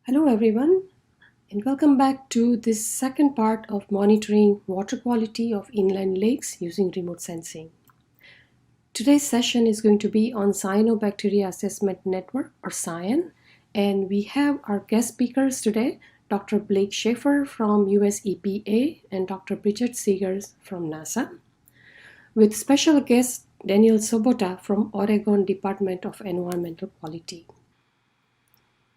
Hello everyone, and welcome back to this second part of monitoring water quality of inland lakes using remote sensing. Today's session is going to be on Cyanobacteria Assessment Network, or CyAN, and we have our guest speakers today, Dr. Blake Schaeffer from US EPA and Dr. Bridget Seegers from NASA, with special guest Daniel Sobota from Oregon Department of Environmental Quality.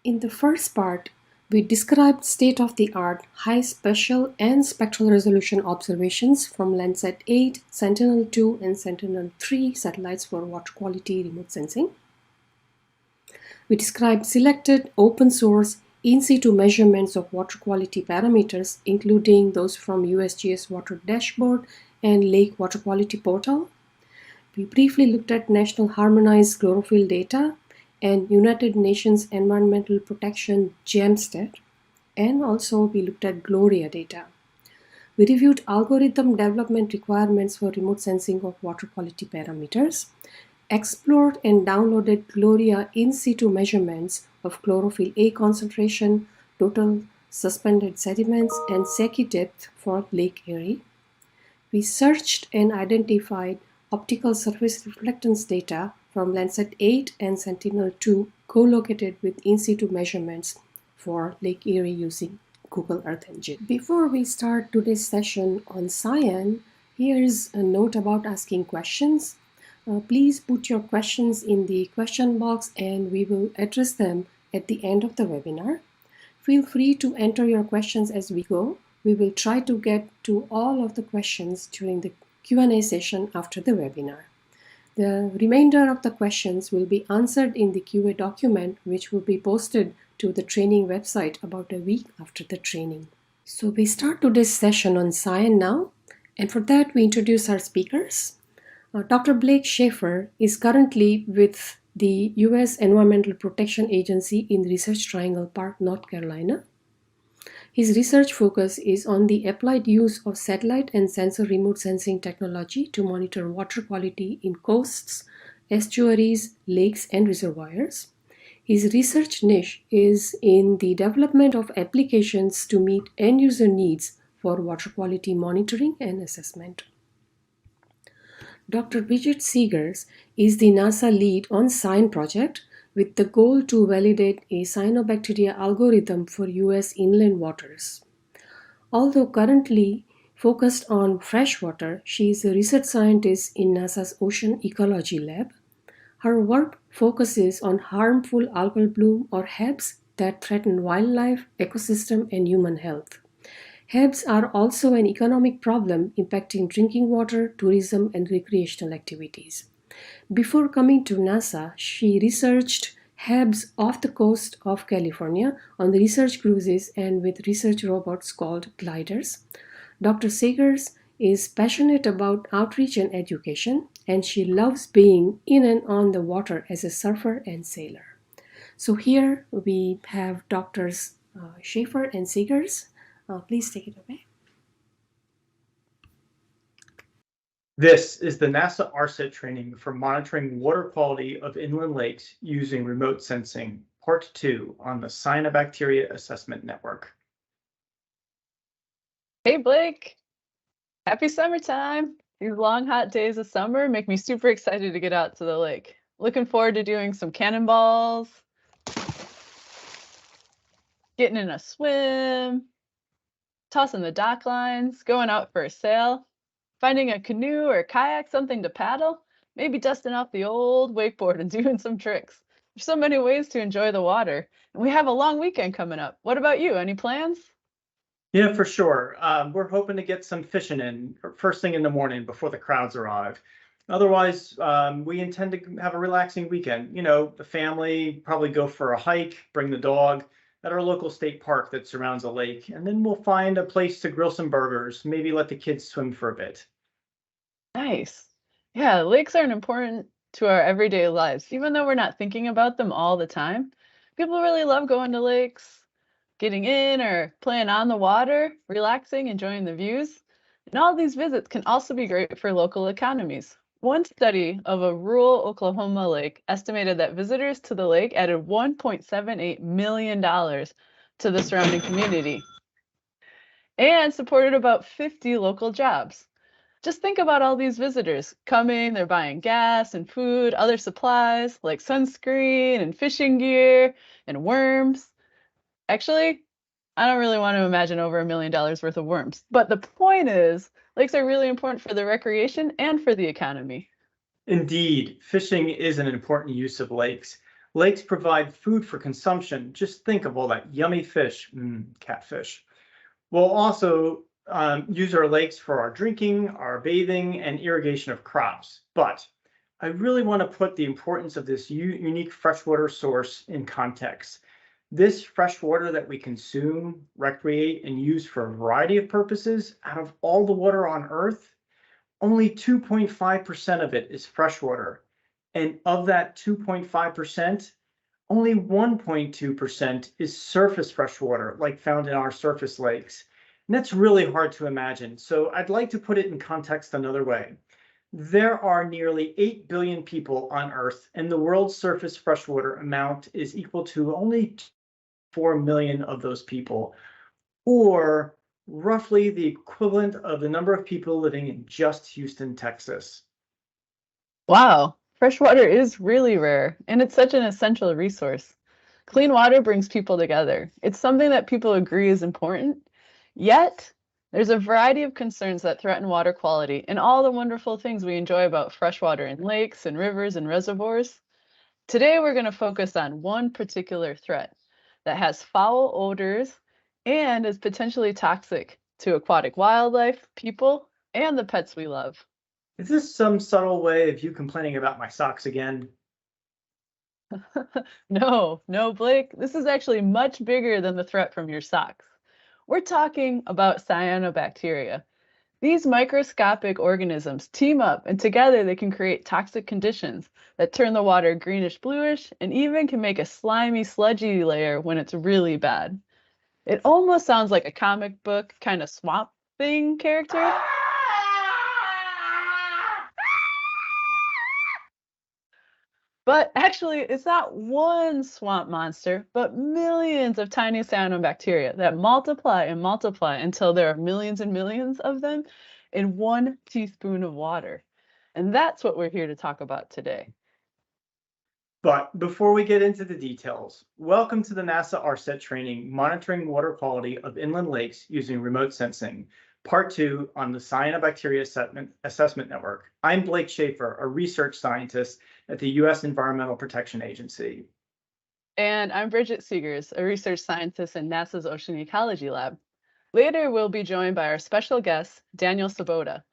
In the first part, we described state-of-the-art high spatial and spectral resolution observations from Landsat 8, Sentinel-2, and Sentinel-3 satellites for water quality remote sensing. We described selected open-source in-situ measurements of water quality parameters, including those from USGS Water Dashboard and Lake Water Quality Portal. We briefly looked at National Harmonized Chlorophyll data and United Nations Environmental Protection GEMSTAT, and also we looked at Gloria data. We reviewed algorithm development requirements for remote sensing of water quality parameters, explored and downloaded Gloria in situ measurements of chlorophyll A concentration, total suspended sediments, and Secchi depth for Lake Erie. We searched and identified optical surface reflectance data from Landsat 8 and Sentinel-2 co-located with in-situ measurements for Lake Erie using Google Earth Engine. Before we start today's session on CyAN, here's a note about asking questions. Please put your questions in the question box and we will address them at the end of the webinar. Feel free to enter your questions as we go. We will try to get to all of the questions during the Q&A session after the webinar. The remainder of the questions will be answered in the QA document, which will be posted to the training website about a week after the training. So we start today's session on CyAN now, and for that we introduce our speakers. Dr. Blake Schaeffer is currently with the U.S. Environmental Protection Agency in Research Triangle Park, North Carolina. His research focus is on the applied use of satellite and sensor remote sensing technology to monitor water quality in coasts, estuaries, lakes, and reservoirs. His research niche is in the development of applications to meet end-user needs for water quality monitoring and assessment. Dr. Bridget Seegers is the NASA lead on CyAN project, with the goal to validate a cyanobacteria algorithm for U.S. inland waters. Although currently focused on freshwater, she is a research scientist in NASA's Ocean Ecology Lab. Her work focuses on harmful algal bloom or HABs that threaten wildlife, ecosystem, and human health. HABs are also an economic problem impacting drinking water, tourism, and recreational activities. Before coming to NASA, she researched HABs off the coast of California on the research cruises and with research robots called gliders. Dr. Seegers is passionate about outreach and education, and she loves being in and on the water as a surfer and sailor. So here we have Drs. Schaeffer and Seegers. Please take it away. This is the NASA ARSET training for monitoring water quality of inland lakes using remote sensing, part 2 on the Cyanobacteria Assessment Network. Hey, Blake. Happy summertime. These long, hot days of summer make me super excited to get out to the lake. Looking forward to doing some cannonballs, getting in a swim, tossing the dock lines, going out for a sail, finding a canoe or kayak, something to paddle, maybe dusting off the old wakeboard and doing some tricks. There's so many ways to enjoy the water. And we have a long weekend coming up. What about you? Any plans? Yeah, for sure. We're hoping to get some fishing in first thing in the morning before the crowds arrive. Otherwise, we intend to have a relaxing weekend. You know, the family, probably go for a hike, bring the dog at our local state park that surrounds a lake, and then we'll find a place to grill some burgers, maybe let the kids swim for a bit. Nice. Yeah, lakes are important to our everyday lives, even though we're not thinking about them all the time. People really love going to lakes, getting in or playing on the water, relaxing, enjoying the views. And all these visits can also be great for local economies. One study of a rural Oklahoma lake estimated that visitors to the lake added $1.78 million to the surrounding community and supported about 50 local jobs. Just think about all these visitors coming, they're buying gas and food, other supplies like sunscreen and fishing gear and worms. Actually, I don't really want to imagine over $1 million worth of worms. But the point is, lakes are really important for the recreation and for the economy. Indeed, fishing is an important use of lakes. Lakes provide food for consumption. Just think of all that yummy fish, catfish. We'll also use our lakes for our drinking, our bathing, and irrigation of crops. But I really want to put the importance of this unique freshwater source in context. This fresh water that we consume, recreate, and use for a variety of purposes, out of all the water on Earth, only 2.5% of it is freshwater. And of that 2.5%, only 1.2% is surface freshwater, like found in our surface lakes. And that's really hard to imagine. So I'd like to put it in context another way. There are nearly 8 billion people on Earth, and the world's surface freshwater amount is equal to only 4 million of those people, or roughly the equivalent of the number of people living in just Houston, Texas. Wow, fresh water is really rare, and it's such an essential resource. Clean water brings people together. It's something that people agree is important. Yet, there's a variety of concerns that threaten water quality and all the wonderful things we enjoy about fresh water in lakes and rivers and reservoirs. Today, we're going to focus on one particular threat that has foul odors and is potentially toxic to aquatic wildlife, people, and the pets we love. Is this some subtle way of you complaining about my socks again? No, no, Blake, this is actually much bigger than the threat from your socks. We're talking about cyanobacteria. These microscopic organisms team up, and together they can create toxic conditions that turn the water greenish bluish and even can make a slimy, sludgy layer when it's really bad. It almost sounds like a comic book kind of swamp thing character. But actually, it's not one swamp monster, but millions of tiny cyanobacteria that multiply and multiply until there are millions and millions of them in 1 teaspoon of water. And that's what we're here to talk about today. But before we get into the details, welcome to the NASA ARSET training, Monitoring Water Quality of Inland Lakes Using Remote Sensing, Part 2 on the Cyanobacteria Assessment Network. I'm Blake Schaeffer, a research scientist at the U.S. Environmental Protection Agency. And I'm Bridget Seegers, a research scientist in NASA's Ocean Ecology Lab. Later, we'll be joined by our special guest, Daniel Sabota,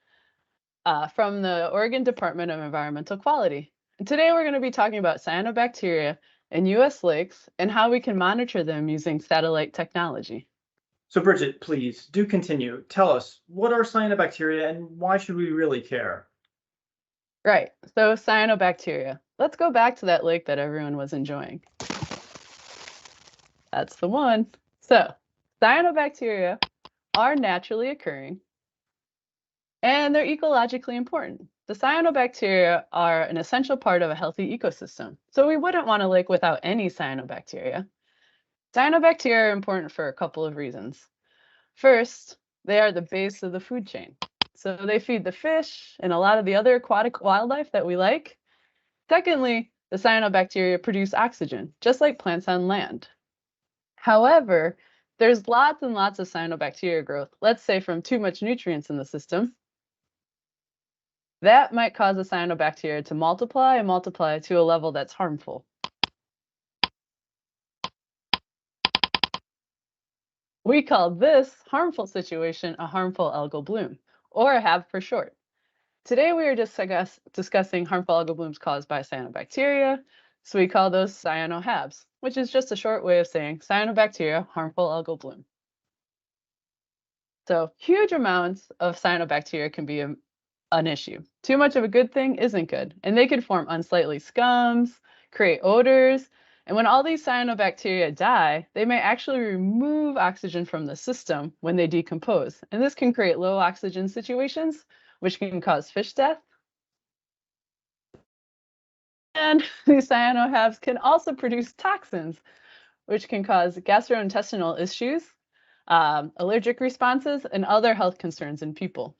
from the Oregon Department of Environmental Quality. And today, we're going to be talking about cyanobacteria in U.S. lakes and how we can monitor them using satellite technology. So Bridget, please do continue. Tell us, what are cyanobacteria and why should we really care? Right, so cyanobacteria. Let's go back to that lake that everyone was enjoying. That's the one. So cyanobacteria are naturally occurring and they're ecologically important. The cyanobacteria are an essential part of a healthy ecosystem. So we wouldn't want a lake without any cyanobacteria. Cyanobacteria are important for a couple of reasons. First, they are the base of the food chain. So they feed the fish and a lot of the other aquatic wildlife that we like. Secondly, the cyanobacteria produce oxygen, just like plants on land. However, there's lots and lots of cyanobacteria growth, let's say from too much nutrients in the system. That might cause the cyanobacteria to multiply and multiply to a level that's harmful. We call this harmful situation a harmful algal bloom, or a HAB for short. Today we are discussing harmful algal blooms caused by cyanobacteria, so we call those cyanoHABs, which is just a short way of saying cyanobacteria harmful algal bloom. So huge amounts of cyanobacteria can be an issue. Too much of a good thing isn't good, and they can form unsightly scums, create odors, and when all these cyanobacteria die, they may actually remove oxygen from the system when they decompose, and this can create low oxygen situations, which can cause fish death. And these cyanoHABs can also produce toxins, which can cause gastrointestinal issues, allergic responses, and other health concerns in people.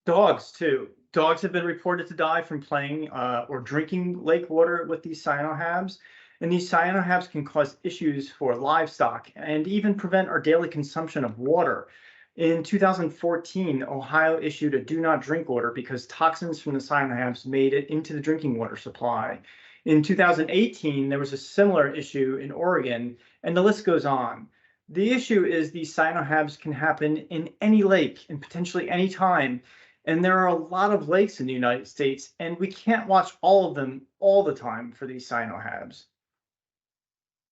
Dogs, too. Dogs have been reported to die from playing or drinking lake water with these cyanohabs. And these cyanohabs can cause issues for livestock and even prevent our daily consumption of water. In 2014, Ohio issued a do not drink order because toxins from the cyanohabs made it into the drinking water supply. In 2018, there was a similar issue in Oregon, and the list goes on. The issue is these cyanohabs can happen in any lake and potentially any time. And there are a lot of lakes in the United States, and we can't watch all of them all the time for these cyanohabs.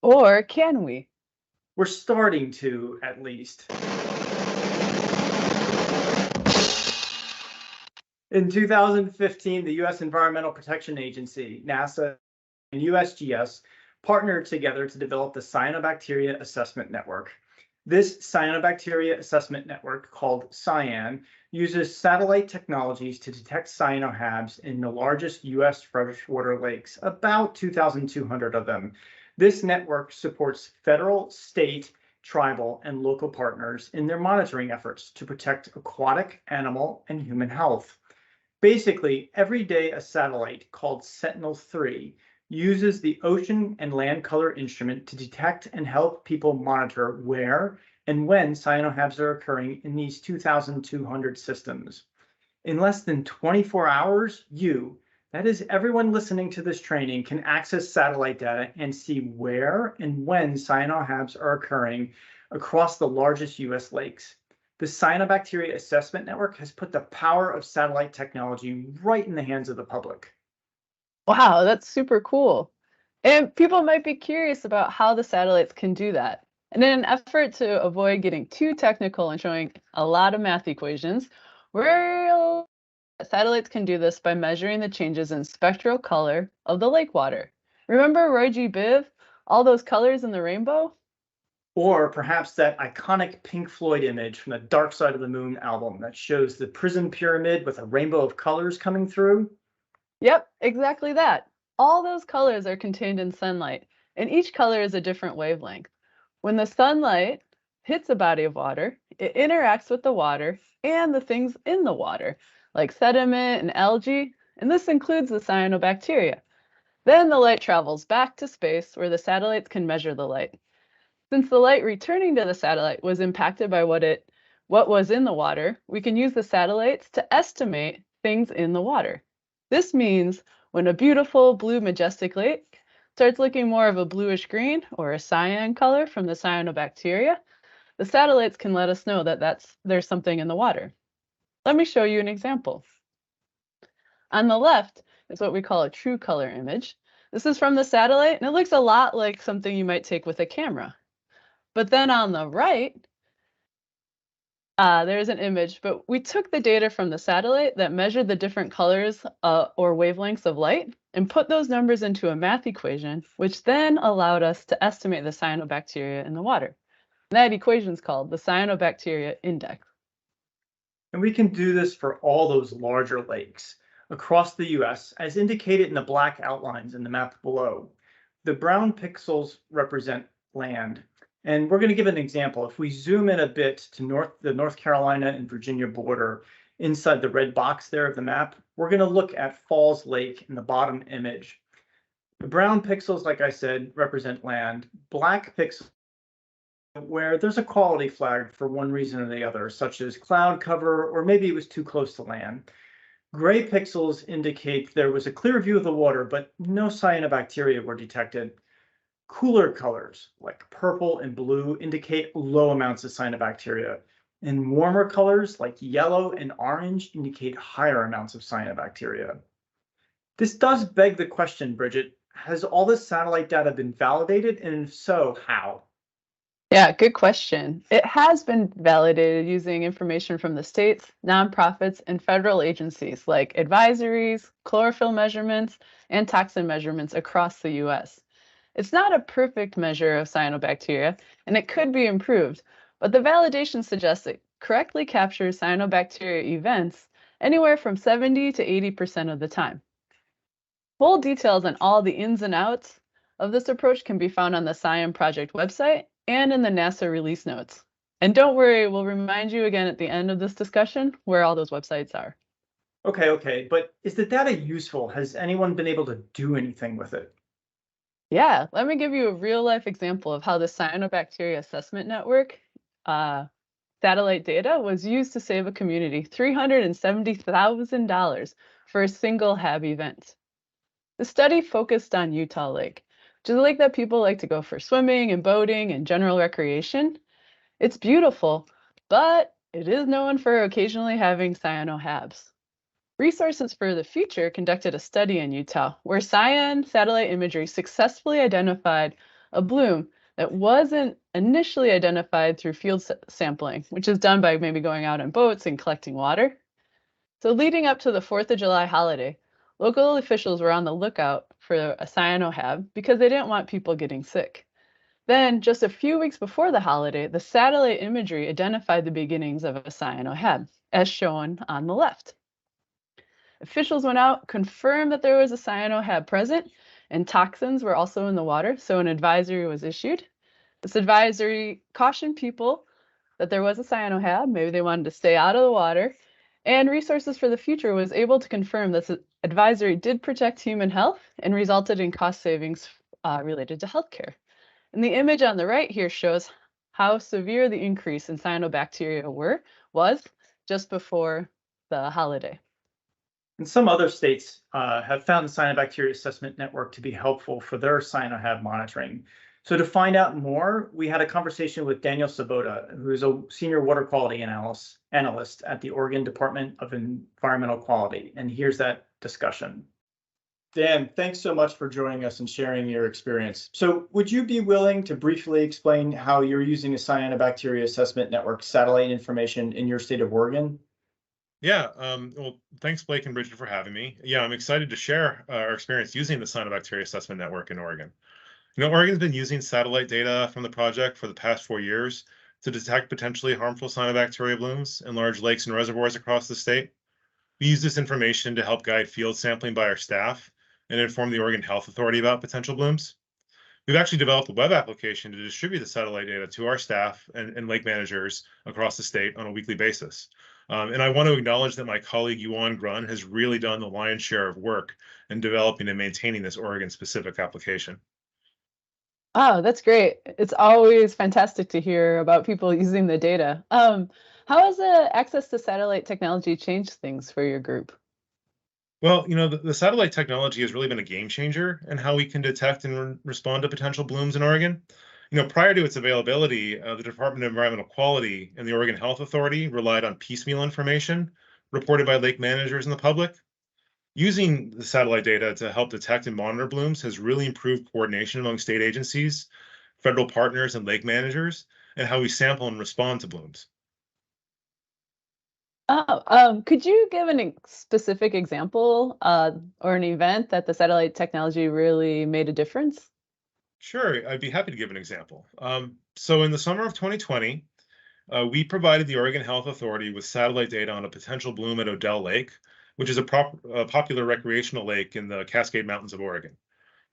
Or can we? We're starting to, at least. In 2015, the U.S. Environmental Protection Agency, NASA, and USGS partnered together to develop the Cyanobacteria Assessment Network. This Cyanobacteria Assessment Network, called CyAN, uses satellite technologies to detect cyanohabs in the largest U.S. freshwater lakes, about 2,200 of them. This network supports federal, state, tribal, and local partners in their monitoring efforts to protect aquatic, animal, and human health. Basically, every day a satellite called Sentinel-3 uses the ocean and land color instrument to detect and help people monitor where and when cyanohabs are occurring in these 2,200 systems. In less than 24 hours, that is everyone listening to this training, can access satellite data and see where and when cyanohabs are occurring across the largest US lakes. The Cyanobacteria Assessment Network has put the power of satellite technology right in the hands of the public. Wow, that's super cool. And people might be curious about how the satellites can do that. And in an effort to avoid getting too technical and showing a lot of math equations, satellites can do this by measuring the changes in spectral color of the lake water. Remember Roy G. Biv? All those colors in the rainbow? Or perhaps that iconic Pink Floyd image from the Dark Side of the Moon album that shows the prison pyramid with a rainbow of colors coming through? Yep, exactly that. All those colors are contained in sunlight, and each color is a different wavelength. When the sunlight hits a body of water, it interacts with the water and the things in the water, like sediment and algae, and this includes the cyanobacteria. Then the light travels back to space where the satellites can measure the light. Since the light returning to the satellite was impacted by what was in the water, we can use the satellites to estimate things in the water. This means when a beautiful blue majestic lake starts looking more of a bluish green or a cyan color from the cyanobacteria, the satellites can let us know that there's something in the water. Let me show you an example. On the left is what we call a true color image. This is from the satellite, and it looks a lot like something you might take with a camera. But then on the right, there's an image, but we took the data from the satellite that measured the different colors or wavelengths of light and put those numbers into a math equation, which then allowed us to estimate the cyanobacteria in the water. And that equation is called the Cyanobacteria Index. And we can do this for all those larger lakes across the US, as indicated in the black outlines in the map below. The brown pixels represent land. And we're going to give an example. If we zoom in a bit to the North Carolina and Virginia border, inside the red box there of the map, we're going to look at Falls Lake in the bottom image. The brown pixels, like I said, represent land. Black pixels where there's a quality flag for one reason or the other, such as cloud cover, or maybe it was too close to land. Gray pixels indicate there was a clear view of the water, but no cyanobacteria were detected. Cooler colors, like purple and blue, indicate low amounts of cyanobacteria. And warmer colors, like yellow and orange, indicate higher amounts of cyanobacteria. This does beg the question, Bridget, has all this satellite data been validated? And if so, how? Yeah, good question. It has been validated using information from the states, nonprofits, and federal agencies like advisories, chlorophyll measurements, and toxin measurements across the US. It's not a perfect measure of cyanobacteria, and it could be improved, but the validation suggests it correctly captures cyanobacteria events anywhere from 70 to 80% of the time. Full details on all the ins and outs of this approach can be found on the CyAN project website and in the NASA release notes. And don't worry, we'll remind you again at the end of this discussion where all those websites are. Okay, but is the data useful? Has anyone been able to do anything with it? Yeah, let me give you a real life example of how the Cyanobacteria Assessment Network satellite data was used to save a community $370,000 for a single HAB event. The study focused on Utah Lake, which is a lake that people like to go for swimming and boating and general recreation. It's beautiful, but it is known for occasionally having cyanohabs. Resources for the Future conducted a study in Utah where CyAN satellite imagery successfully identified a bloom that wasn't initially identified through field sampling, which is done by maybe going out on boats and collecting water. So leading up to the 4th of July holiday, local officials were on the lookout for a cyanohab because they didn't want people getting sick. Then, just a few weeks before the holiday, the satellite imagery identified the beginnings of a cyanohab, as shown on the left. Officials went out, confirmed that there was a cyanohab present, and toxins were also in the water, so an advisory was issued. This advisory cautioned people that there was a cyanohab, maybe they wanted to stay out of the water, and Resources for the Future was able to confirm that the advisory did protect human health and resulted in cost savings related to healthcare. And the image on the right here shows how severe the increase in cyanobacteria was just before the holiday. And some other states have found the Cyanobacteria Assessment Network to be helpful for their cyanohab monitoring. So to find out more, we had a conversation with Daniel Sabota, who is a senior water quality analyst at the Oregon Department of Environmental Quality. And here's that discussion. Dan, thanks so much for joining us and sharing your experience. So would you be willing to briefly explain how you're using the Cyanobacteria Assessment Network satellite information in your state of Oregon? Yeah, well, thanks, Blake and Bridget, for having me. Yeah, I'm excited to share our experience using the Cyanobacteria Assessment Network in Oregon. Oregon's been using satellite data from the project for the past 4 years to detect potentially harmful cyanobacteria blooms in large lakes and reservoirs across the state. We use this information to help guide field sampling by our staff and inform the Oregon Health Authority about potential blooms. We've actually developed a web application to distribute the satellite data to our staff and lake managers across the state on a weekly basis. And I want to acknowledge that my colleague Yuan Grun has really done the lion's share of work in developing and maintaining this Oregon-specific application. Oh, that's great. It's always fantastic to hear about people using the data. How has access to satellite technology changed things for your group? Well, the satellite technology has really been a game changer in how we can detect and respond to potential blooms in Oregon. Prior to its availability, the Department of Environmental Quality and the Oregon Health Authority relied on piecemeal information reported by lake managers and the public. Using the satellite data to help detect and monitor blooms has really improved coordination among state agencies, federal partners, and lake managers, and how we sample and respond to blooms. Could you give a specific example or an event that the satellite technology really made a difference? Sure, I'd be happy to give an example. So in the summer of 2020, we provided the Oregon Health Authority with satellite data on a potential bloom at Odell Lake, which is a popular recreational lake in the Cascade Mountains of Oregon.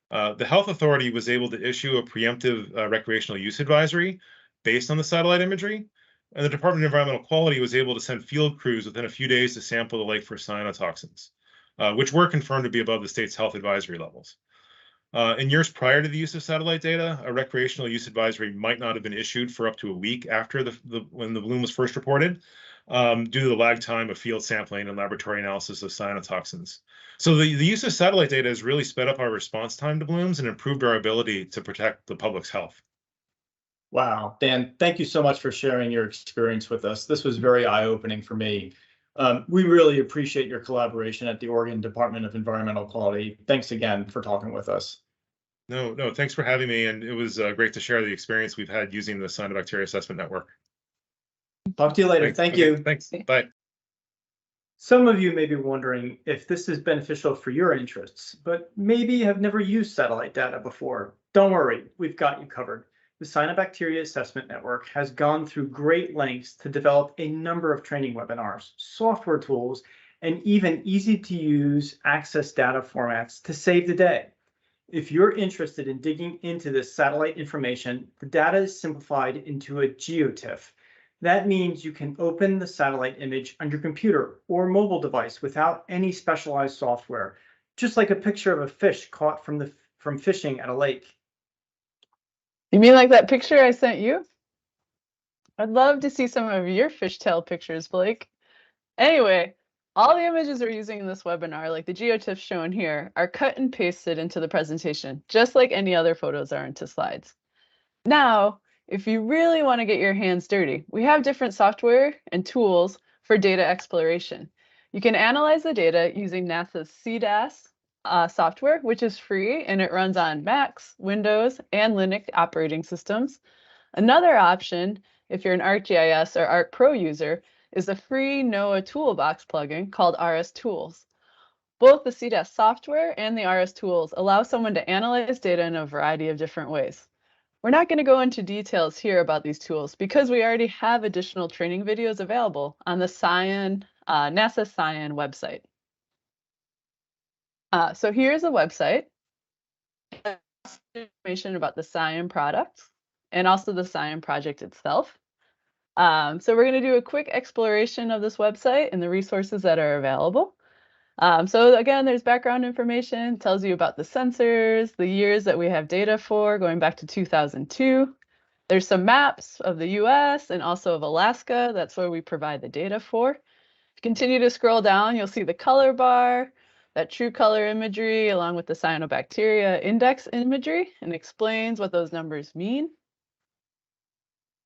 The Health Authority was able to issue a preemptive recreational use advisory based on the satellite imagery, and the Department of Environmental Quality was able to send field crews within a few days to sample the lake for cyanotoxins, which were confirmed to be above the state's health advisory levels. In years prior to the use of satellite data, a recreational use advisory might not have been issued for up to a week after when the bloom was first reported, due to the lag time of field sampling and laboratory analysis of cyanotoxins. So the use of satellite data has really sped up our response time to blooms and improved our ability to protect the public's health. Wow, Dan, thank you so much for sharing your experience with us. This was very eye-opening for me. We really appreciate your collaboration at the Oregon Department of Environmental Quality. Thanks again for talking with us. No, thanks for having me. And it was great to share the experience we've had using the Cyanobacteria Assessment Network. Talk to you later. Thank you. Thanks. Bye. Some of you may be wondering if this is beneficial for your interests, but maybe have never used satellite data before. Don't worry, we've got you covered. The Cyanobacteria Assessment Network has gone through great lengths to develop a number of training webinars, software tools, and even easy-to-use access data formats to save the day. If you're interested in digging into this satellite information, the data is simplified into a GeoTIFF. That means you can open the satellite image on your computer or mobile device without any specialized software, just like a picture of a fish caught from fishing at a lake. You mean like that picture I sent you? I'd love to see some of your fishtail pictures, Blake. Anyway, all the images we're using in this webinar, like the GeoTIFFs shown here, are cut and pasted into the presentation, just like any other photos are into slides. Now, if you really want to get your hands dirty, we have different software and tools for data exploration. You can analyze the data using NASA's CDAS software, which is free and it runs on Macs, Windows, and Linux operating systems. Another option, if you're an ArcGIS or ArcPro user, is the free NOAA Toolbox plugin called RS Tools. Both the CDAS software and the RS Tools allow someone to analyze data in a variety of different ways. We're not going to go into details here about these tools because we already have additional training videos available on the CyAN, NASA CyAN website. So here's a website. Information about the CyAN product and also the CyAN project itself. So we're going to do a quick exploration of this website and the resources that are available. So again, there's background information, tells you about the sensors, the years that we have data for, going back to 2002. There's some maps of the US and also of Alaska. That's where we provide the data for. If you continue to scroll down, you'll see the color bar, that true color imagery, along with the Cyanobacteria index imagery, and explains what those numbers mean.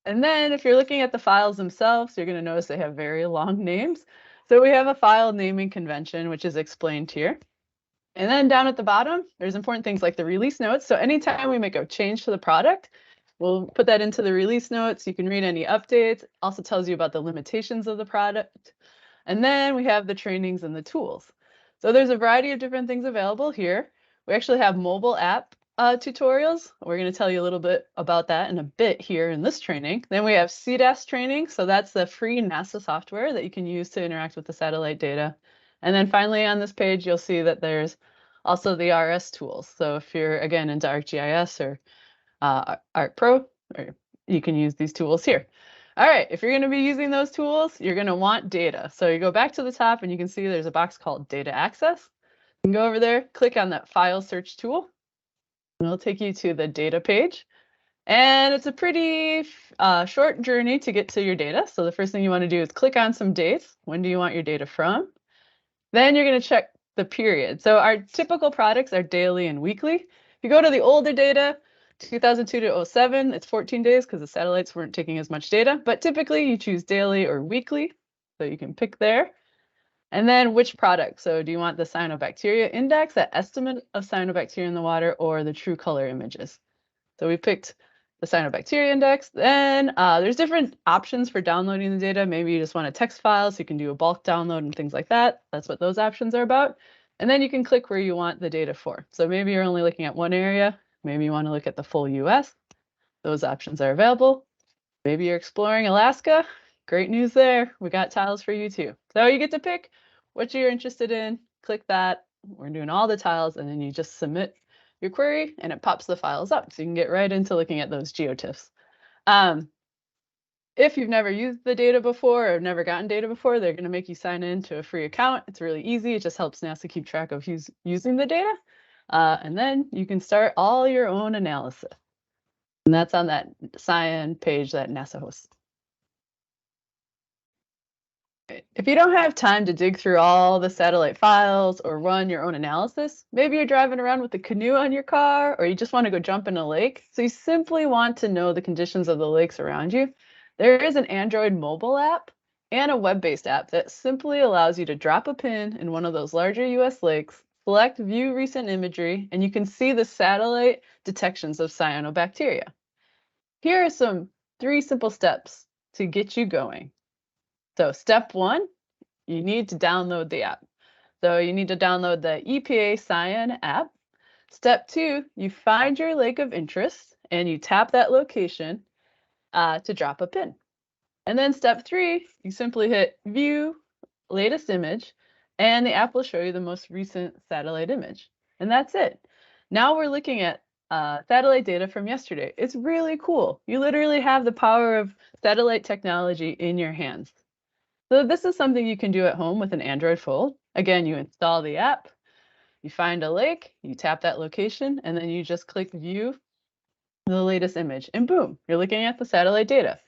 And then if you're looking at the files themselves, you're going to notice they have very long names. So we have a file naming convention, which is explained here. And then down at the bottom, there's important things like the release notes. So anytime we make a change to the product, we'll put that into the release notes. You can read any updates. Also tells you about the limitations of the product. And then we have the trainings and the tools. So there's a variety of different things available here. We actually have mobile app tutorials. We're going to tell you a little bit about that in a bit here in this training. Then we have CDAS training. So that's the free NASA software that you can use to interact with the satellite data. And then finally on this page, you'll see that there's also the RS tools. So if you're, again, into ArcGIS or ArcPro, you can use these tools here. All right, if you're going to be using those tools, you're going to want data. So you go back to the top and you can see there's a box called Data Access. You can go over there, click on that file search tool. It'll take you to the data page. And it's a pretty short journey to get to your data. So the first thing you want to do is click on some dates. When do you want your data from? Then you're going to check the period. So our typical products are daily and weekly. If you go to the older data, 2002 to 07, it's 14 days because the satellites weren't taking as much data. But typically you choose daily or weekly. So you can pick there. And then which product? So do you want the Cyanobacteria index, that estimate of cyanobacteria in the water, or the true color images? So we picked the Cyanobacteria index. Then there's different options for downloading the data. Maybe you just want a text file, so you can do a bulk download and things like that. That's what those options are about. And then you can click where you want the data for. So maybe you're only looking at one area. Maybe you want to look at the full US. Those options are available. Maybe you're exploring Alaska. Great news there. We got tiles for you too. So you get to pick what you're interested in. Click that. We're doing all the tiles, and then you just submit your query and it pops the files up. So you can get right into looking at those GeoTIFFs. If you've never used the data before or never gotten data before, they're going to make you sign in to a free account. It's really easy. It just helps NASA keep track of who's using the data. And then you can start all your own analysis. And that's on that CyAN page that NASA hosts. If you don't have time to dig through all the satellite files or run your own analysis, maybe you're driving around with a canoe on your car, or you just want to go jump in a lake. So you simply want to know the conditions of the lakes around you. There is an Android mobile app and a web-based app that simply allows you to drop a pin in one of those larger US lakes, select View Recent Imagery, and you can see the satellite detections of cyanobacteria. Here are some 3 simple steps to get you going. So step 1, you need to download the app. So you need to download the EPA CyAN app. Step 2, you find your lake of interest and you tap that location to drop a pin. And then step 3, you simply hit View Latest Image, and the app will show you the most recent satellite image. And that's it. Now we're looking at satellite data from yesterday. It's really cool. You literally have the power of satellite technology in your hands. So this is something you can do at home with an Android phone. Again, you install the app, you find a lake, you tap that location, and then you just click view the latest image, and boom, you're looking at the satellite data.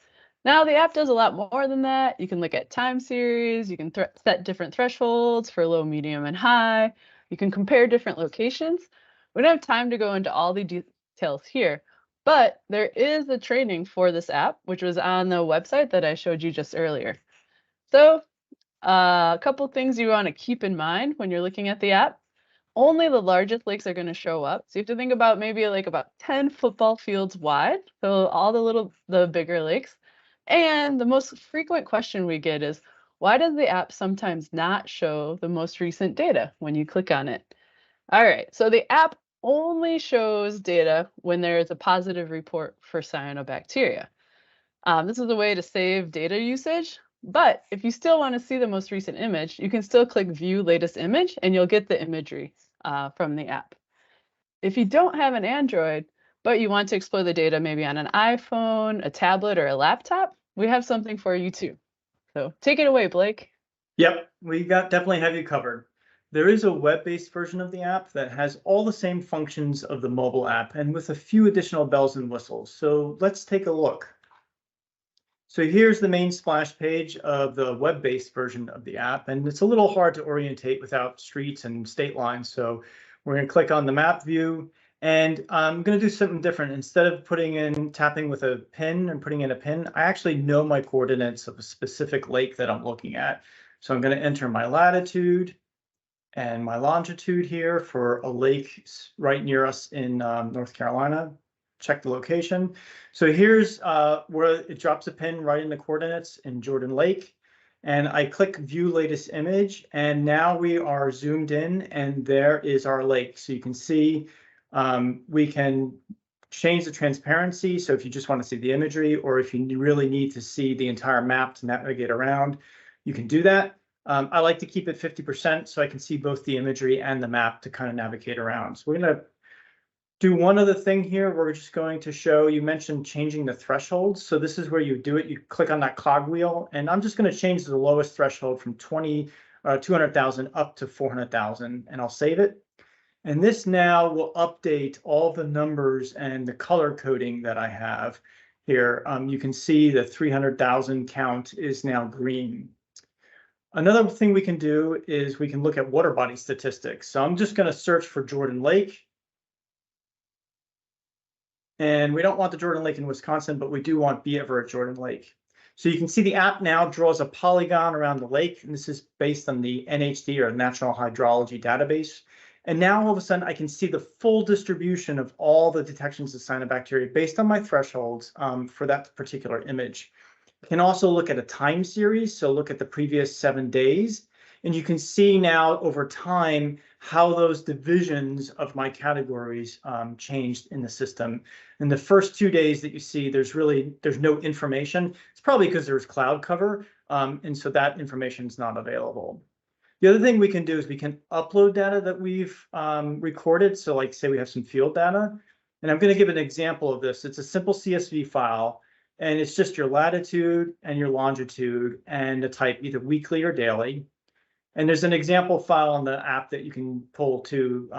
Now the app does a lot more than that. You can look at time series, you can set different thresholds for low, medium, and high. You can compare different locations. We don't have time to go into all the details here, but there is a training for this app, which was on the website that I showed you just earlier. So a couple things you want to keep in mind when you're looking at the app. Only the largest lakes are going to show up. So you have to think about maybe like about 10 football fields wide. So all the bigger lakes. And the most frequent question we get is, why does the app sometimes not show the most recent data when you click on it? All right, so the app only shows data when there is a positive report for cyanobacteria. This is a way to save data usage, but if you still want to see the most recent image, you can still click View Latest Image, and you'll get the imagery from the app. If you don't have an Android, but you want to explore the data maybe on an iPhone, a tablet, or a laptop, we have something for you too. So take it away, Blake. Yep, we definitely have you covered. There is a web-based version of the app that has all the same functions of the mobile app and with a few additional bells and whistles. So let's take a look. So here's the main splash page of the web-based version of the app, and it's a little hard to orientate without streets and state lines. So we're going to click on the map view, and I'm going to do something different. Instead of tapping with a pin and putting in a pin, I actually know my coordinates of a specific lake that I'm looking at. So I'm going to enter my latitude and my longitude here for a lake right near us in North Carolina. Check the location. So here's where it drops a pin right in the coordinates in Jordan Lake. And I click View Latest Image, and now we are zoomed in, and there is our lake. So you can see we can change the transparency. So if you just want to see the imagery, or if you really need to see the entire map to navigate around, you can do that. I like to keep it 50% so I can see both the imagery and the map to kind of navigate around. So we're going to do one other thing here. We're just going to show, you mentioned changing the thresholds. So this is where you do it. You click on that cogwheel, and I'm just going to change the lowest threshold from 200,000 up to 400,000, and I'll save it. And this now will update all the numbers and the color coding that I have here. You can see the 300,000 count is now green. Another thing we can do is we can look at water body statistics. So I'm just going to search for Jordan Lake. And we don't want the Jordan Lake in Wisconsin, but we do want Beaver at Jordan Lake. So you can see the app now draws a polygon around the lake, and this is based on the NHD, or National Hydrology Database. And now all of a sudden I can see the full distribution of all the detections of cyanobacteria based on my thresholds for that particular image. You can also look at a time series, so look at the previous 7 days, and you can see now over time how those divisions of my categories changed in the system. In the first 2 days that you see, there's no information. It's probably because there's cloud cover, and so that information is not available. The other thing we can do is we can upload data that we've recorded. So like say we have some field data, and I'm going to give an example of this. It's a simple CSV file, and it's just your latitude and your longitude and a type, either weekly or daily. And there's an example file on the app that you can pull to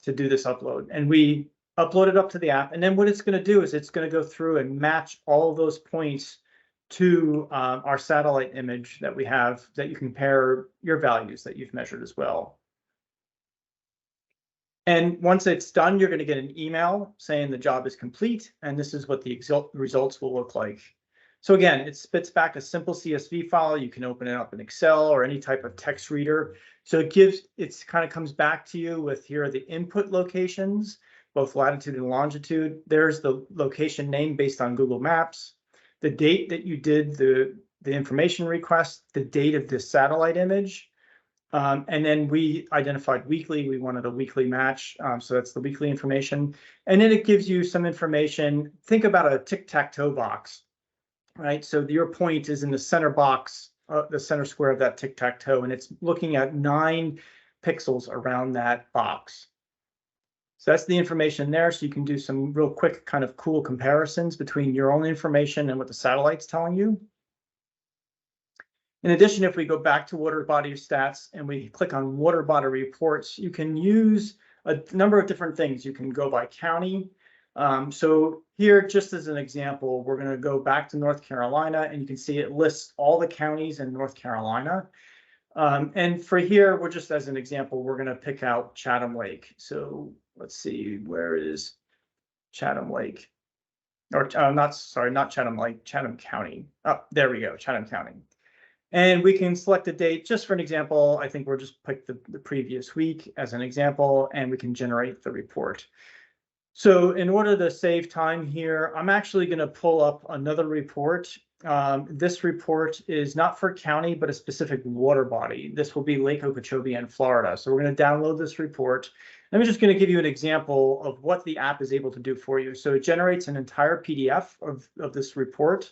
do this upload. And we upload it up to the app. And then what it's going to do is it's going to go through and match all of those points to our satellite image that we have, that you compare your values that you've measured as well. And once it's done, you're going to get an email saying the job is complete, and this is what the results will look like. So again, it spits back a simple CSV file. You can open it up in Excel or any type of text reader. So it kind of comes back to you with, here are the input locations, both latitude and longitude. There's the location name based on Google Maps, the date that you did the information request, the date of the satellite image. And then we identified weekly. We wanted a weekly match. So that's the weekly information. And then it gives you some information. Think about a tic-tac-toe box, right? So your point is in the center box, the center square of that tic-tac-toe, and it's looking at 9 pixels around that box. So that's the information there. So you can do some real quick kind of cool comparisons between your own information and what the satellite's telling you. In addition, if we go back to water body stats and we click on water body reports, you can use a number of different things. You can go by county. So here, just as an example, we're going to go back to North Carolina, and you can see it lists all the counties in North Carolina. And for here, we're just as an example, we're going to pick out Chatham Lake. So let's see, where is Chatham Lake? Or not Chatham Lake, Chatham County. Oh, there we go, Chatham County. And we can select a date just for an example. I think we'll just pick the previous week as an example, and we can generate the report. So in order to save time here, I'm actually going to pull up another report. This report is not for county, but a specific water body. This will be Lake Okeechobee in Florida. So we're going to download this report. I'm just going to give you an example of what the app is able to do for you. So it generates an entire PDF of this report.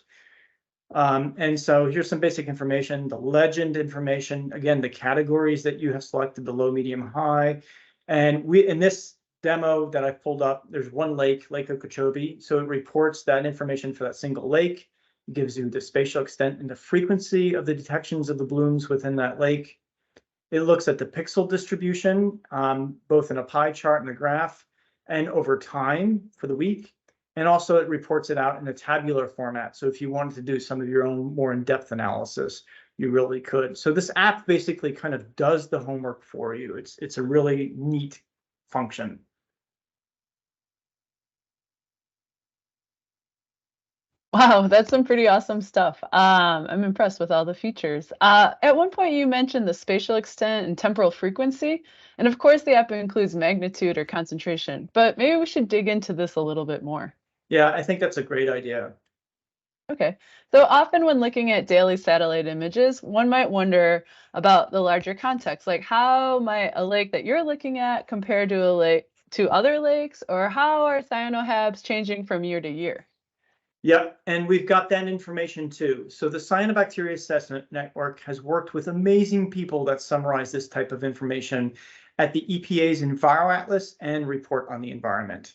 And so here's some basic information, the legend information, again, the categories that you have selected, the low, medium, high. And in this demo that I pulled up, there's one lake, Lake Okeechobee. So it reports that information for that single lake. It gives you the spatial extent and the frequency of the detections of the blooms within that lake. It looks at the pixel distribution, both in a pie chart and a graph, and over time for the week. And also it reports it out in a tabular format. So if you wanted to do some of your own more in-depth analysis, you really could. So this app basically kind of does the homework for you. It's a really neat function. Wow, that's some pretty awesome stuff. I'm impressed with all the features. At one point, you mentioned the spatial extent and temporal frequency. And of course, the app includes magnitude or concentration. But maybe we should dig into this a little bit more. Yeah, I think that's a great idea. Okay, so often when looking at daily satellite images, one might wonder about the larger context, like how might a lake that you're looking at compare to a lake to other lakes, or how are cyanohabs changing from year to year? Yep, and we've got that information too. So the Cyanobacteria Assessment Network has worked with amazing people that summarize this type of information at the EPA's EnviroAtlas and Report on the Environment.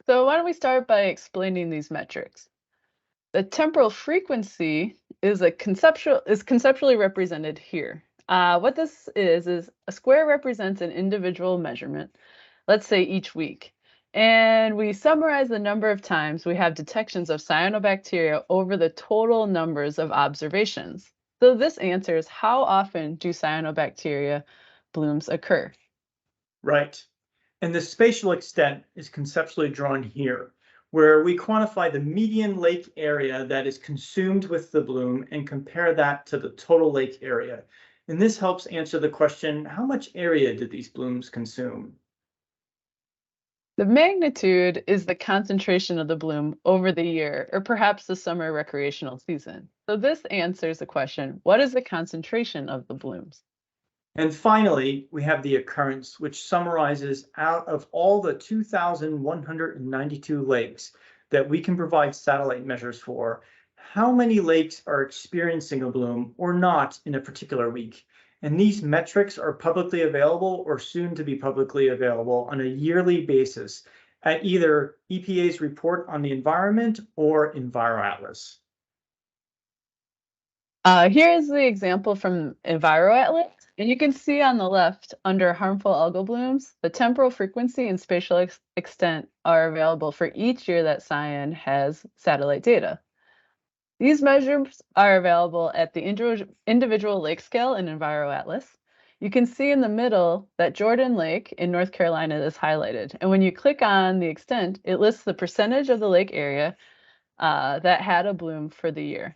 So why don't we start by explaining these metrics? The temporal frequency is conceptually represented here. What this is a square represents an individual measurement, let's say each week. And we summarize the number of times we have detections of cyanobacteria over the total numbers of observations. So this answers how often do cyanobacteria blooms occur. Right. And the spatial extent is conceptually drawn here, where we quantify the median lake area that is consumed with the bloom and compare that to the total lake area. And this helps answer the question, how much area did these blooms consume? The magnitude is the concentration of the bloom over the year, or perhaps the summer recreational season. So this answers the question, what is the concentration of the blooms? And finally, we have the occurrence, which summarizes out of all the 2,192 lakes that we can provide satellite measures for, how many lakes are experiencing a bloom or not in a particular week. And these metrics are publicly available or soon to be publicly available on a yearly basis at either EPA's Report on the Environment or EnviroAtlas. Here's the example from EnviroAtlas. And you can see on the left, under harmful algal blooms, the temporal frequency and spatial extent are available for each year that CyAN has satellite data. These measures are available at the individual lake scale in EnviroAtlas. You can see in the middle that Jordan Lake in North Carolina is highlighted. And when you click on the extent, it lists the percentage of the lake area that had a bloom for the year.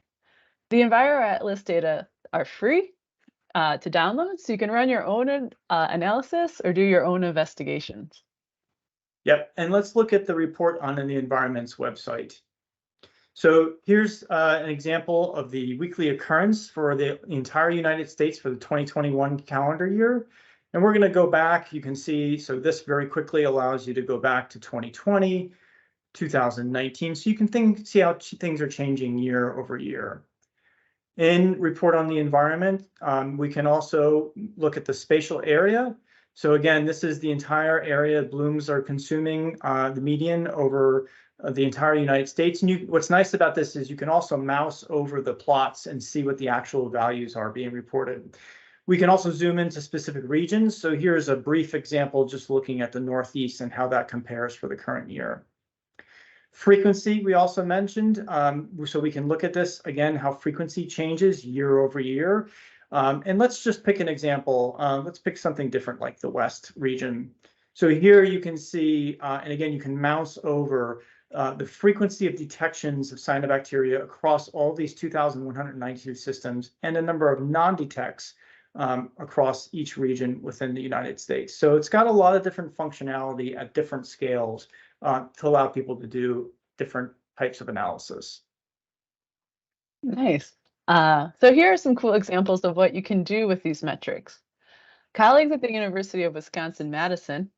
The EnviroAtlas data are free to download, so you can run your own analysis or do your own investigations. Yep, and let's look at the Report on the Environment's website. So here's an example of the weekly occurrence for the entire United States for the 2021 calendar year. And we're going to go back. You can see, so this very quickly allows you to go back to 2020, 2019. So you can see how things are changing year over year. In Report on the Environment, we can also look at the spatial area. So again, this is the entire area blooms are consuming, the median over the entire United States. And what's nice about this is you can also mouse over the plots and see what the actual values are being reported. We can also zoom into specific regions. So here's a brief example, just looking at the Northeast and how that compares for the current year. Frequency, we also mentioned, so we can look at this again, how frequency changes year over year. And let's just pick an example. Let's pick something different like the West region. So here you can see, and again, you can mouse over the frequency of detections of cyanobacteria across all these 2,192 systems and a number of non-detects across each region within the United States. So it's got a lot of different functionality at different scales to allow people to do different types of analysis. Nice. So here are some cool examples of what you can do with these metrics. Colleagues at the University of Wisconsin-Madison.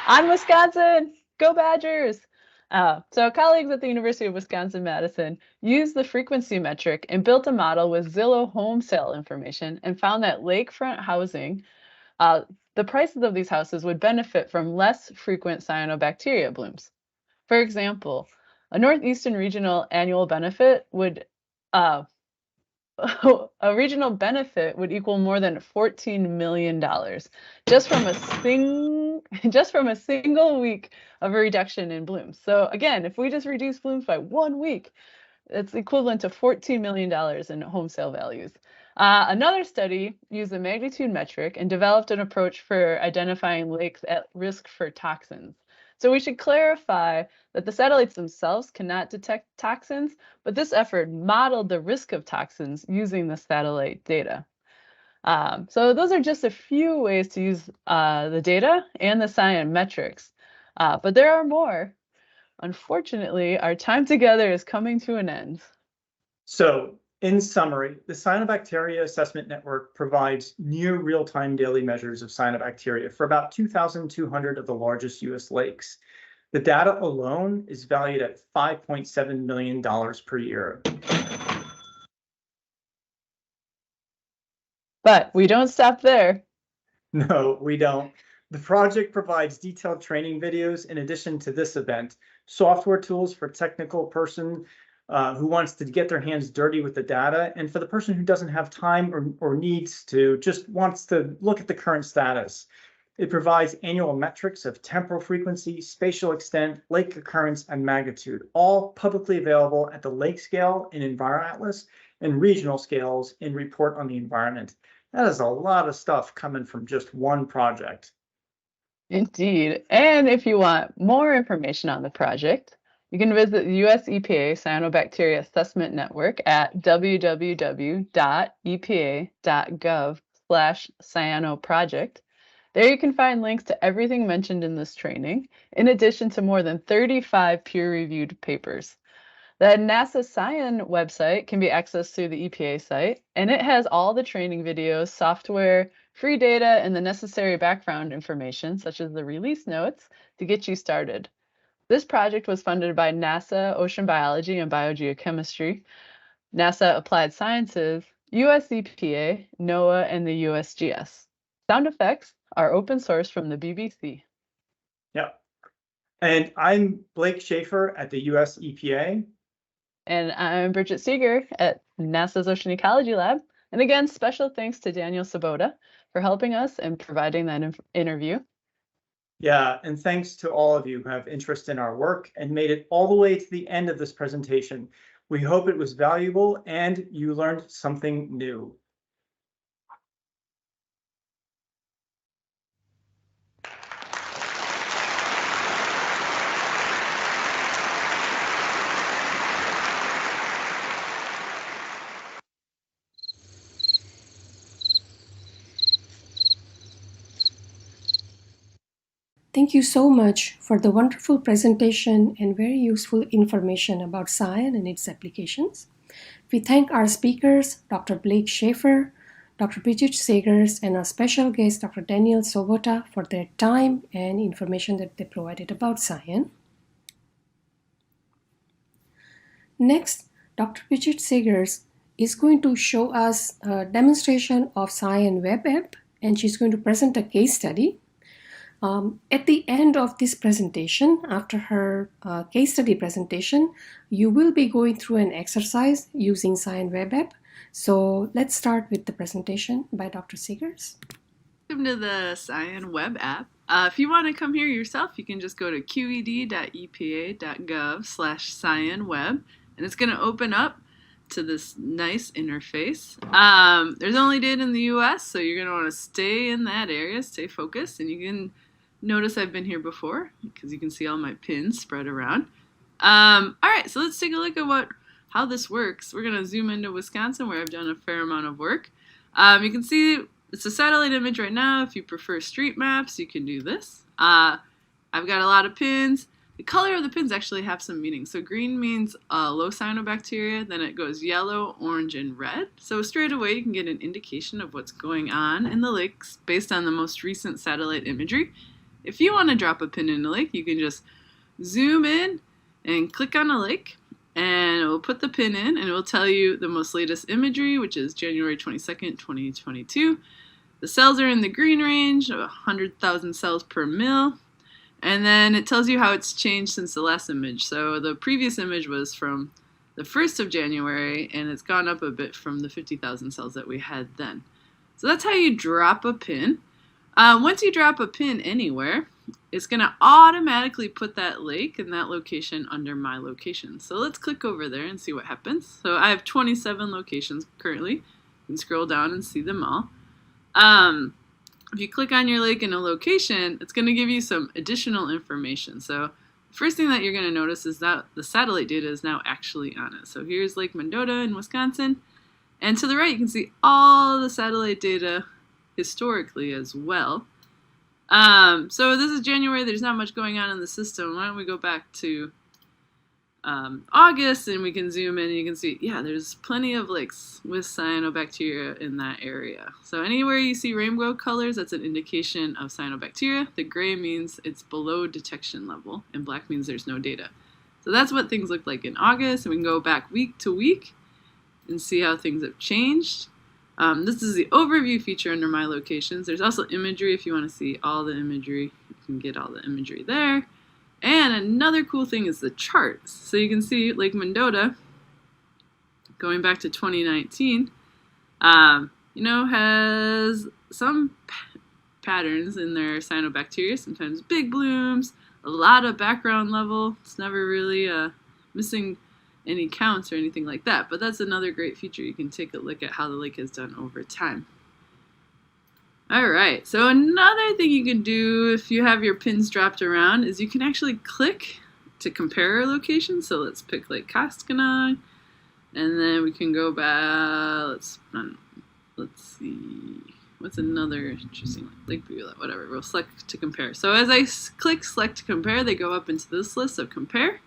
On Wisconsin, go Badgers! So colleagues at the University of Wisconsin-Madison used the frequency metric and built a model with Zillow home sale information and found that lakefront housing, the prices of these houses would benefit from less frequent cyanobacteria blooms. For example, a Northeastern regional annual benefit would a regional benefit would equal more than $14 million just from a single week of a reduction in blooms. So again, if we just reduce blooms by 1 week, it's equivalent to $14 million in home sale values. Another study used the magnitude metric and developed an approach for identifying lakes at risk for toxins. So we should clarify that the satellites themselves cannot detect toxins, but this effort modeled the risk of toxins using the satellite data. So those are just a few ways to use the data and the CyAN metrics, but there are more. Unfortunately, our time together is coming to an end. So in summary, the Cyanobacteria Assessment Network provides near real-time daily measures of cyanobacteria for about 2,200 of the largest U.S. lakes. The data alone is valued at $5.7 million per year. But we don't stop there. No, we don't. The project provides detailed training videos in addition to this event, software tools for technical person who wants to get their hands dirty with the data, and for the person who doesn't have time or needs to, just wants to look at the current status. It provides annual metrics of temporal frequency, spatial extent, lake occurrence, and magnitude, all publicly available at the lake scale in EnviroAtlas and regional scales in Report on the Environment. That is a lot of stuff coming from just one project. Indeed. And if you want more information on the project, you can visit the US EPA Cyanobacteria Assessment Network at www.epa.gov/cyanoproject. There you can find links to everything mentioned in this training, in addition to more than 35 peer-reviewed papers. The NASA CyAN website can be accessed through the EPA site, and it has all the training videos, software, free data, and the necessary background information, such as the release notes, to get you started. This project was funded by NASA Ocean Biology and Biogeochemistry, NASA Applied Sciences, US EPA, NOAA, and the USGS. Sound effects are open source from the BBC. Yeah. And I'm Blake Schaeffer at the US EPA. And I'm Bridget Seegers at NASA's Ocean Ecology Lab. And again, special thanks to Daniel Sabota for helping us and providing that interview. Yeah, and thanks to all of you who have interest in our work and made it all the way to the end of this presentation. We hope it was valuable and you learned something new. Thank you so much for the wonderful presentation and very useful information about CyAN and its applications. We thank our speakers, Dr. Blake Schaeffer, Dr. Bridget Seegers, and our special guest, Dr. Daniel Sabota, for their time and information that they provided about CyAN. Next, Dr. Bridget Seegers is going to show us a demonstration of CyAN web app, and she's going to present a case study. At the end of this presentation, after her case study presentation, you will be going through an exercise using CyAN web app. So let's start with the presentation by Dr. Seegers. Welcome to the CyAN web app. If you want to come here yourself, you can just go to qed.epa.gov/CyanWeb, and it's going to open up to this nice interface. There's only data in the US, so you're going to want to stay in that area, stay focused, and you can notice I've been here before because you can see all my pins spread around. All right, so let's take a look at how this works. We're going to zoom into Wisconsin, where I've done a fair amount of work. You can see it's a satellite image right now. If you prefer street maps, you can do this. I've got a lot of pins. The color of the pins actually have some meaning. So green means low cyanobacteria, then it goes yellow, orange, and red. So straight away you can get an indication of what's going on in the lakes based on the most recent satellite imagery. If you want to drop a pin in a lake, you can just zoom in and click on a lake, and it will put the pin in, and it will tell you the most latest imagery, which is January 22nd, 2022. The cells are in the green range, 100,000 cells per mil. And then it tells you how it's changed since the last image. So the previous image was from the 1st of January, and it's gone up a bit from the 50,000 cells that we had then. So that's how you drop a pin. Once you drop a pin anywhere, it's going to automatically put that lake and that location under my location. So let's click over there and see what happens. So I have 27 locations currently. You can scroll down and see them all. If you click on your lake in a location, it's going to give you some additional information. So the first thing that you're going to notice is that the satellite data is now actually on it. So here's Lake Mendota in Wisconsin. And to the right, you can see all the satellite data historically as well. So this is January. There's not much going on in the system. Why don't we go back to August, and we can zoom in and you can see, yeah, there's plenty of lakes with cyanobacteria in that area. So anywhere you see rainbow colors, that's an indication of cyanobacteria. The gray means it's below detection level, and black means there's no data. So that's what things look like in August, and we can go back week to week and see how things have changed. This is the overview feature under my locations. There's also imagery. If you want to see all the imagery, you can get all the imagery there. And another cool thing is the charts. So you can see Lake Mendota, going back to 2019, has some patterns in their cyanobacteria, sometimes big blooms, a lot of background level. It's never really missing any counts or anything like that. But that's another great feature. You can take a look at how the lake has done over time. All right, so another thing you can do if you have your pins dropped around is you can actually click to compare locations. So let's pick Lake Koskinog, and then we can go back. Let's see, what's another interesting one? Lake Beulah, whatever. We'll select to compare. So as I click select to compare, they go up into this list of compare.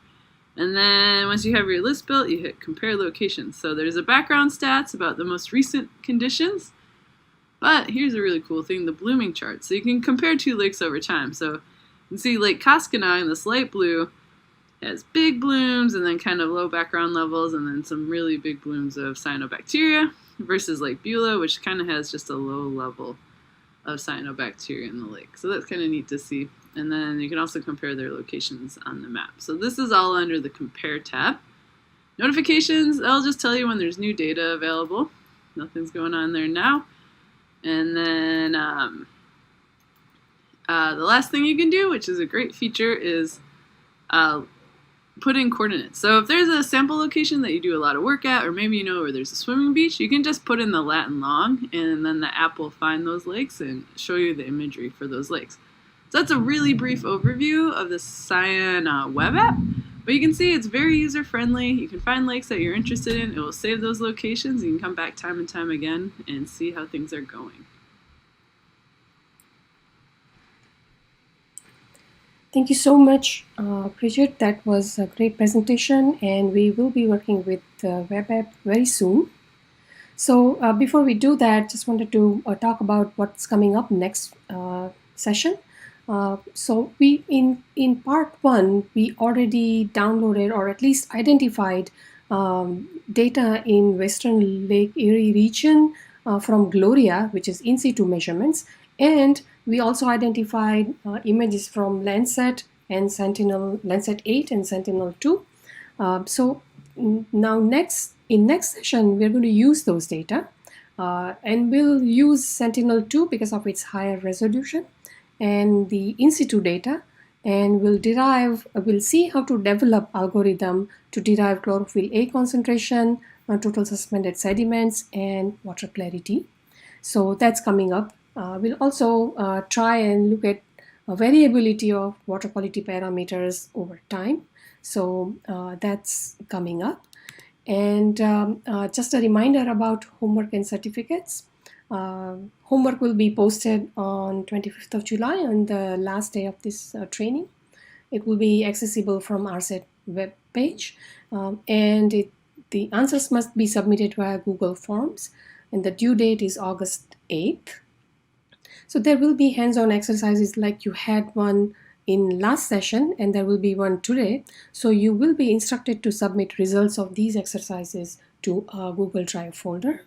And then once you have your list built, you hit compare locations. So there's a background stats about the most recent conditions. But here's a really cool thing, the blooming chart. So you can compare two lakes over time. So you can see Lake Koskinog, this light blue, has big blooms and then kind of low background levels and then some really big blooms of cyanobacteria versus Lake Beulah, which kind of has just a low level of cyanobacteria in the lake. So that's kind of neat to see. And then you can also compare their locations on the map. So this is all under the Compare tab. Notifications, I'll just tell you when there's new data available. Nothing's going on there now. And then the last thing you can do, which is a great feature, is put in coordinates. So if there's a sample location that you do a lot of work at, or maybe where there's a swimming beach, you can just put in the Latin long, and then the app will find those lakes and show you the imagery for those lakes. So that's a really brief overview of the CyAN web app. But you can see it's very user-friendly. You can find lakes that you're interested in. It will save those locations. You can come back time and time again and see how things are going. Thank you so much, Bridget. That was a great presentation, and we will be working with the web app very soon. So before we do that, just wanted to talk about what's coming up next session. So we in part 1 we already downloaded or at least identified data in Western Lake Erie region from Gloria, which is in situ measurements, and we also identified images from Landsat and Sentinel, Landsat 8 and Sentinel 2. So now in next session, we're going to use those data and we'll use Sentinel-2 because of its higher resolution and the in situ data, and we'll see how to develop algorithm to derive chlorophyll A concentration, total suspended sediments, and water clarity. So that's coming up. We'll also try and look at variability of water quality parameters over time. So that's coming up. And just a reminder about homework and certificates. Homework will be posted on 25th of July on the last day of this training. It will be accessible from ARSET web page, and the answers must be submitted via Google Forms, and the due date is August 8th. So there will be hands-on exercises like you had one in last session, and there will be one today. So you will be instructed to submit results of these exercises to a Google Drive folder.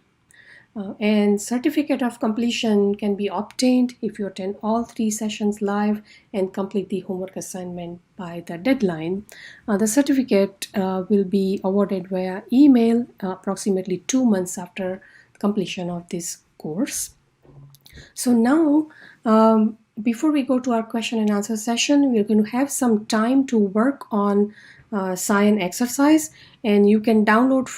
And certificate of completion can be obtained if you attend all 3 sessions live and complete the homework assignment by the deadline. The certificate will be awarded via email approximately 2 months after completion of this course. So now, before we go to our question and answer session, we're going to have some time to work on CyAN exercise, and you can download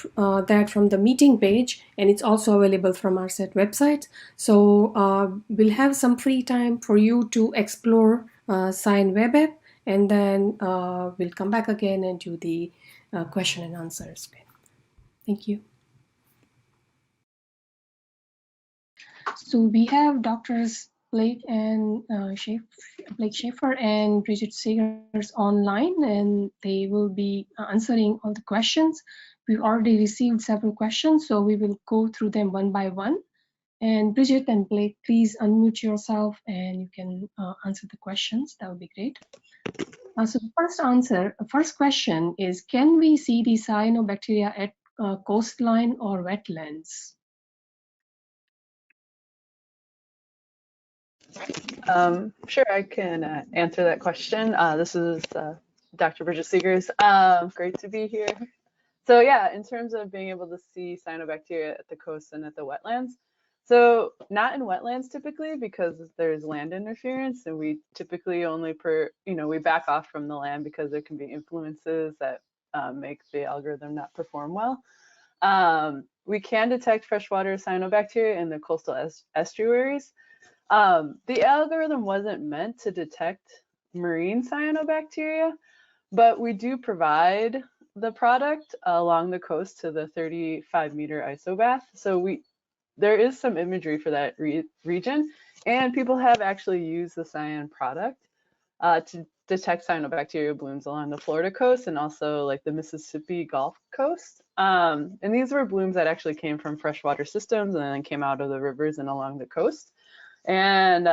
that from the meeting page, and it's also available from our ARSET website. So we'll have some free time for you to explore CyAN web app, and then we'll come back again and do the question and answers. Okay. Thank you. So we have Doctors Blake Schaeffer and Bridget Seegers online, and they will be answering all the questions. We've already received several questions, so we will go through them one by one. And Bridget and Blake, please unmute yourself and you can answer the questions. That would be great. So the first question is, can we see the cyanobacteria at coastline or wetlands? Sure, I can answer that question. This is Dr. Bridget Seegers. Great to be here. So yeah, in terms of being able to see cyanobacteria at the coast and at the wetlands, so not in wetlands typically because there's land interference, and we typically only we back off from the land because there can be influences that make the algorithm not perform well. We can detect freshwater cyanobacteria in the coastal estuaries. The algorithm wasn't meant to detect marine cyanobacteria, but we do provide the product along the coast to the 35-meter isobath. So there is some imagery for that region, and people have actually used the CyAN product to detect cyanobacteria blooms along the Florida coast and also like the Mississippi Gulf Coast. And these were blooms that actually came from freshwater systems and then came out of the rivers and along the coast. And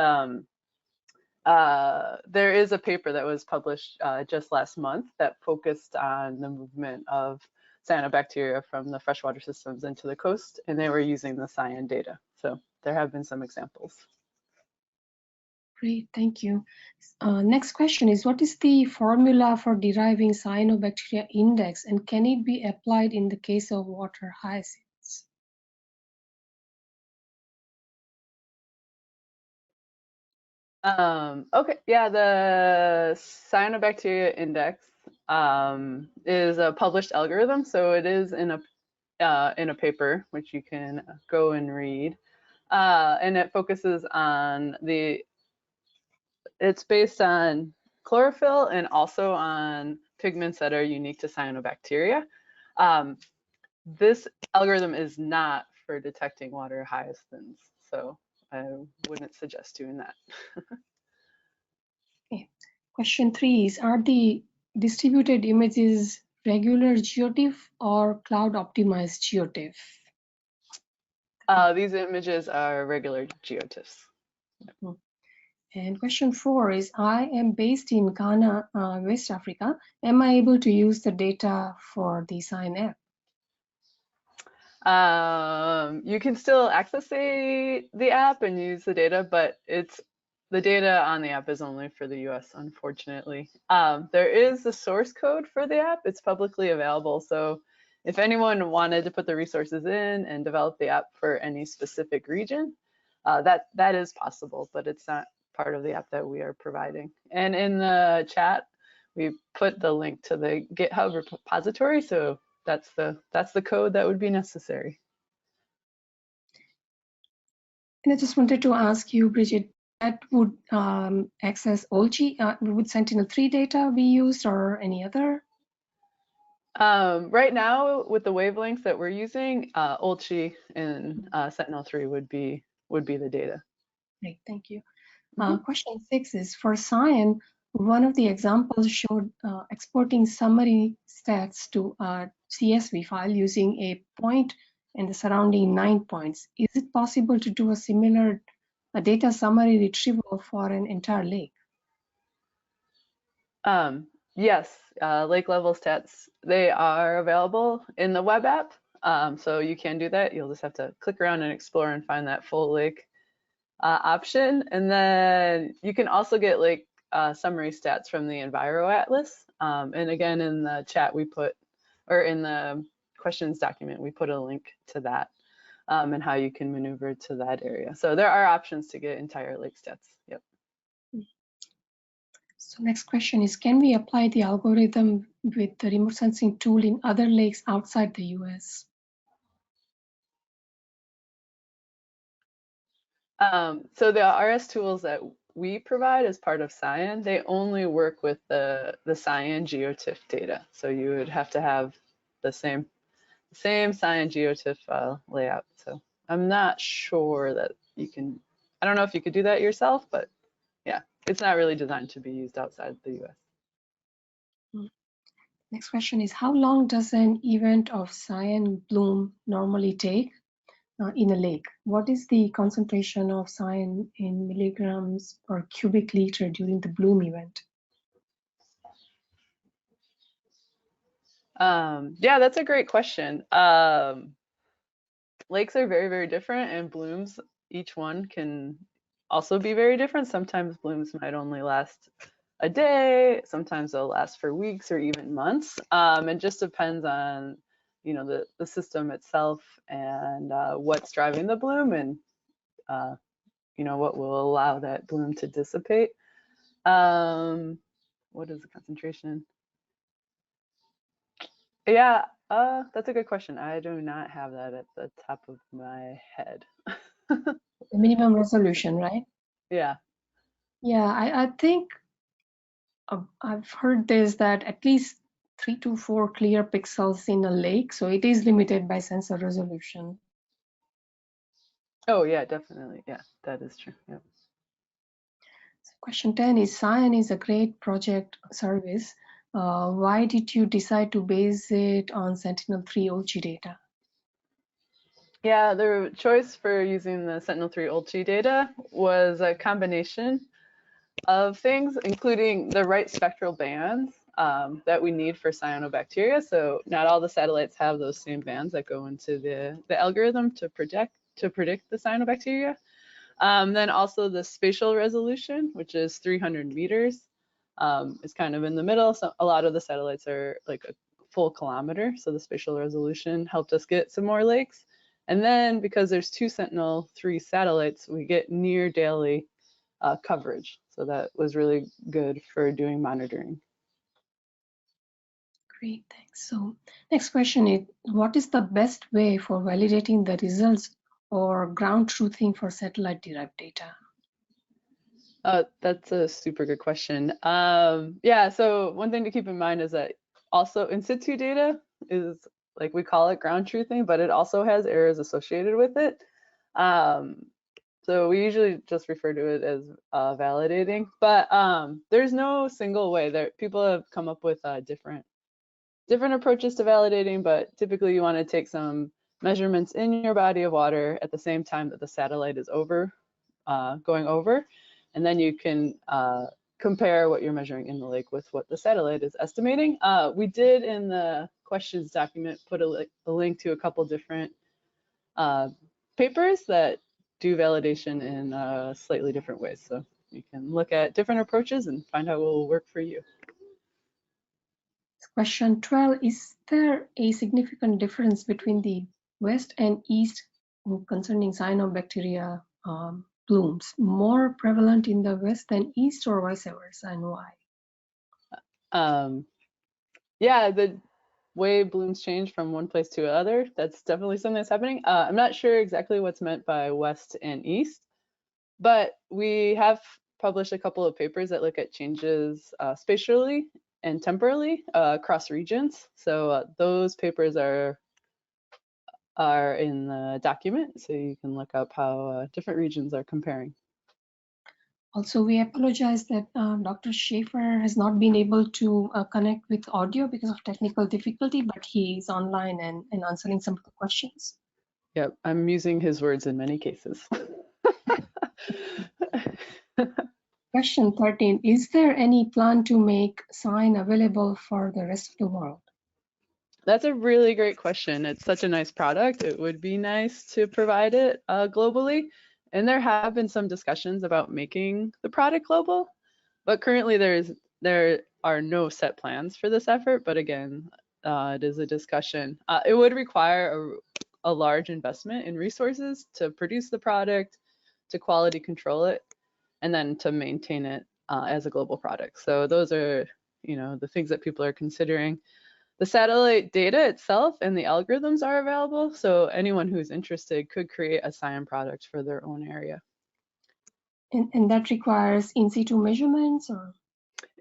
there is a paper that was published just last month that focused on the movement of cyanobacteria from the freshwater systems into the coast, and they were using the CyAN data. So there have been some examples. Great, thank you. Next question is, what is the formula for deriving cyanobacteria index, and can it be applied in the case of water hyacinths? Okay, yeah, the cyanobacteria index is a published algorithm, so it is in a paper which you can go and read, and it focuses on it's based on chlorophyll and also on pigments that are unique to cyanobacteria. This algorithm is not for detecting water hyacinths, so I wouldn't suggest doing that. Okay. Question 3 is, are the distributed images regular geotiff or cloud optimized geotiff? These images are regular geotiffs. And question 4 is, I am based in Ghana, West Africa. Am I able to use the data for the CyAN app? You can still access the app and use the data, but the data on the app is only for the US, unfortunately. There is the source code for the app. It's publicly available. So if anyone wanted to put the resources in and develop the app for any specific region, that is possible, but it's not part of the app that we are providing. And in the chat, we put the link to the GitHub repository. So that's the code that would be necessary. And I just wanted to ask you, Bridget, that would access OLGI, would Sentinel-3 data be used or any other? Right now, with the wavelengths that we're using, OLGI and Sentinel-3 would be the data. Great, thank you. Mhm. Question 6 is for CyAN. One of the examples showed exporting summary stats to a CSV file using a point and the surrounding 9 points. Is it possible to do a similar data summary retrieval for an entire lake? Yes, lake level stats, they are available in the web app. So you can do that. You'll just have to click around and explore and find that full lake option. And then you can also get like summary stats from the Enviro Atlas. And again, in the chat we put, or in the questions document, we put a link to that and how you can maneuver to that area. So there are options to get entire lake stats. Yep. So next question is, can we apply the algorithm with the remote sensing tool in other lakes outside the US? So the RS tools that we provide as part of CyAN, they only work with the CyAN geotiff data. So you would have to have the same CyAN geotiff file layout. So I'm not sure that you can, I don't know if you could do that yourself, but yeah, it's not really designed to be used outside the US. Next question is, how long does an event of CyAN bloom normally take in a lake? What is the concentration of CyAN in milligrams per cubic liter during the bloom event? Yeah, that's a great question. Lakes are very, very different, and blooms, each one can also be very different. Sometimes blooms might only last a day, sometimes they'll last for weeks or even months. It just depends on, you know, the system itself and what's driving the bloom and, you know, what will allow that bloom to dissipate. What is the concentration? Yeah, that's a good question. I do not have that at the top of my head. The minimum resolution, right? Yeah. Yeah, I think I've heard this that at least 3 to 4 clear pixels in a lake, so it is limited by sensor resolution. Oh yeah, definitely. Yeah, that is true. Yep. So question 10 is, CyAN is a great project service. Why did you decide to base it on Sentinel-3 OLGI data? Yeah, the choice for using the Sentinel-3 OLGI data was a combination of things, including the right spectral bands that we need for cyanobacteria. So not all the satellites have those same bands that go into the algorithm to predict the cyanobacteria. Then also the spatial resolution, which is 300 meters, is kind of in the middle. So a lot of the satellites are like a full kilometer. So the spatial resolution helped us get some more lakes. And then because there's 2 Sentinel-3 satellites, we get near daily coverage. So that was really good for doing monitoring. Great, thanks. So next question is, what is the best way for validating the results or ground truthing for satellite-derived data? That's a super good question. Yeah, so one thing to keep in mind is that also in situ data is, like, we call it ground truthing, but it also has errors associated with it. So we usually just refer to it as validating, but there's no single way. People have come up with different approaches to validating, but typically you want to take some measurements in your body of water at the same time that the satellite is going over, and then you can compare what you're measuring in the lake with what the satellite is estimating. We did in the questions document put a link to a couple different papers that do validation in slightly different ways. So you can look at different approaches and find out what will work for you. Question 12, is there a significant difference between the West and East concerning cyanobacteria blooms? More prevalent in the West than East, or vice versa, and why? Yeah, the way blooms change from one place to another, that's definitely something that's happening. I'm not sure exactly what's meant by West and East, but we have published a couple of papers that look at changes spatially and temporally across regions. So those papers are in the document, so you can look up how different regions are comparing. Also, we apologize that Dr. Schaeffer has not been able to connect with audio because of technical difficulty, but he is online and answering some of the questions. Yep, I'm using his words in many cases. Question 13, is there any plan to make CyAN available for the rest of the world? That's a really great question. It's such a nice product. It would be nice to provide it globally. And there have been some discussions about making the product global, but currently there are no set plans for this effort. But again, it is a discussion. It would require a large investment in resources to produce the product, to quality control it, and then to maintain it as a global product. So those are, the things that people are considering. The satellite data itself and the algorithms are available, so anyone who's interested could create a CyAN product for their own area. And that requires in situ measurements, or?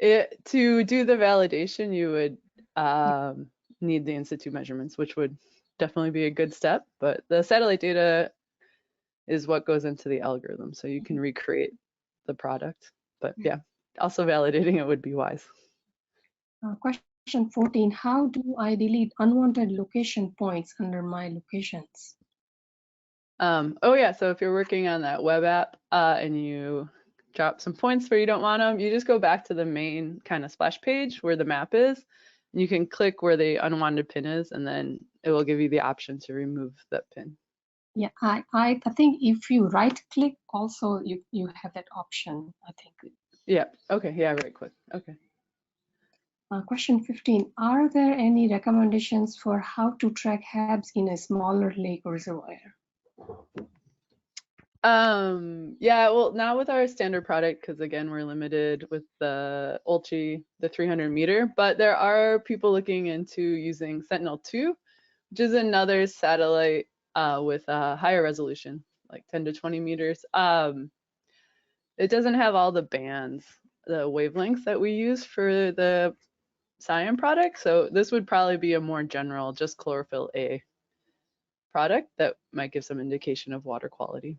To do the validation, you would need the in situ measurements, which would definitely be a good step, but the satellite data is what goes into the algorithm, so you can recreate the product. But yeah, also validating it would be wise. Question 14, how do I delete unwanted location points under my locations? Oh yeah, so if you're working on that web app and you drop some points where you don't want them, you just go back to the main kind of splash page where the map is, and you can click where the unwanted pin is, and then it will give you the option to remove that pin. Yeah, I think if you right click also, you have that option, I think. Yeah, okay, yeah, right click, okay. Question 15, are there any recommendations for how to track HABs in a smaller lake or reservoir? Yeah, well, not with our standard product, because again, we're limited with the Ulchi, the 300 meter, but there are people looking into using Sentinel-2, which is another satellite with a higher resolution, like 10 to 20 meters. It doesn't have all the bands, the wavelengths that we use for the CyAN product, so this would probably be a more general, just chlorophyll A product that might give some indication of water quality.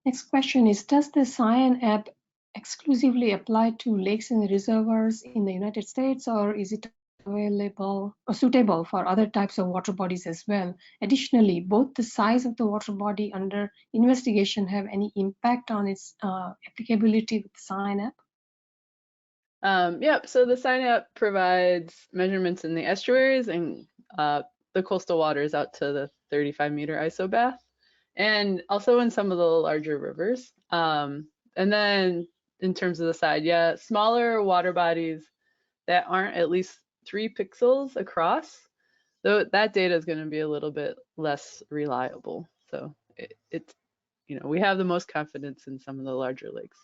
Next question is, does the CyAN app exclusively apply to lakes and reservoirs in the United States, or is it available or suitable for other types of water bodies as well? Additionally, both the size of the water body under investigation have any impact on its applicability with the CyAN app? Yep, so the CyAN app provides measurements in the estuaries and the coastal waters out to the 35-meter isobath, and also in some of the larger rivers. And then in terms of the side, yeah, smaller water bodies that aren't at least 3 pixels across, though that data is going to be a little bit less reliable. So it's, we have the most confidence in some of the larger lakes.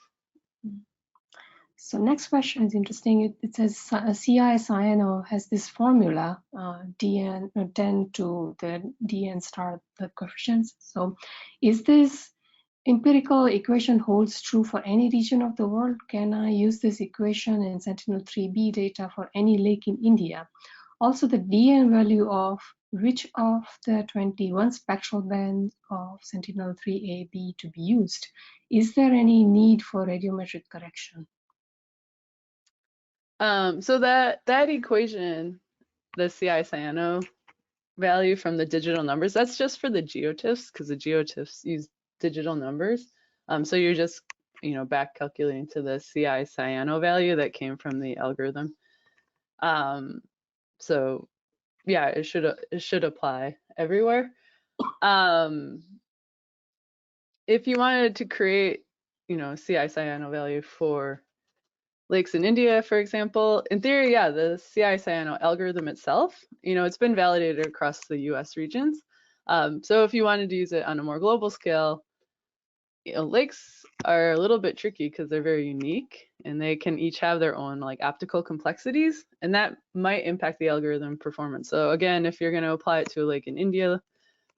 So next question is interesting. It says CyAN has this formula, dn 10 to the dn star the coefficients. So is this empirical equation holds true for any region of the world? Can I use this equation in Sentinel-3B data for any lake in India? Also, the dn value of which of the 21 spectral bands of Sentinel-3AB to be used? Is there any need for radiometric correction? So that equation, the CI-cyano value from the digital numbers, that's just for the geotiffs, because the geotiffs use digital numbers. So you're just, back calculating to the CI-cyano value that came from the algorithm. So yeah, it should apply everywhere. If you wanted to create, CI-cyano value for lakes in India, for example, in theory, yeah, the CI-cyano algorithm itself, it's been validated across the US regions. So if you wanted to use it on a more global scale, lakes are a little bit tricky because they're very unique and they can each have their own like optical complexities, and that might impact the algorithm performance. So again, if you're going to apply it to a lake in India,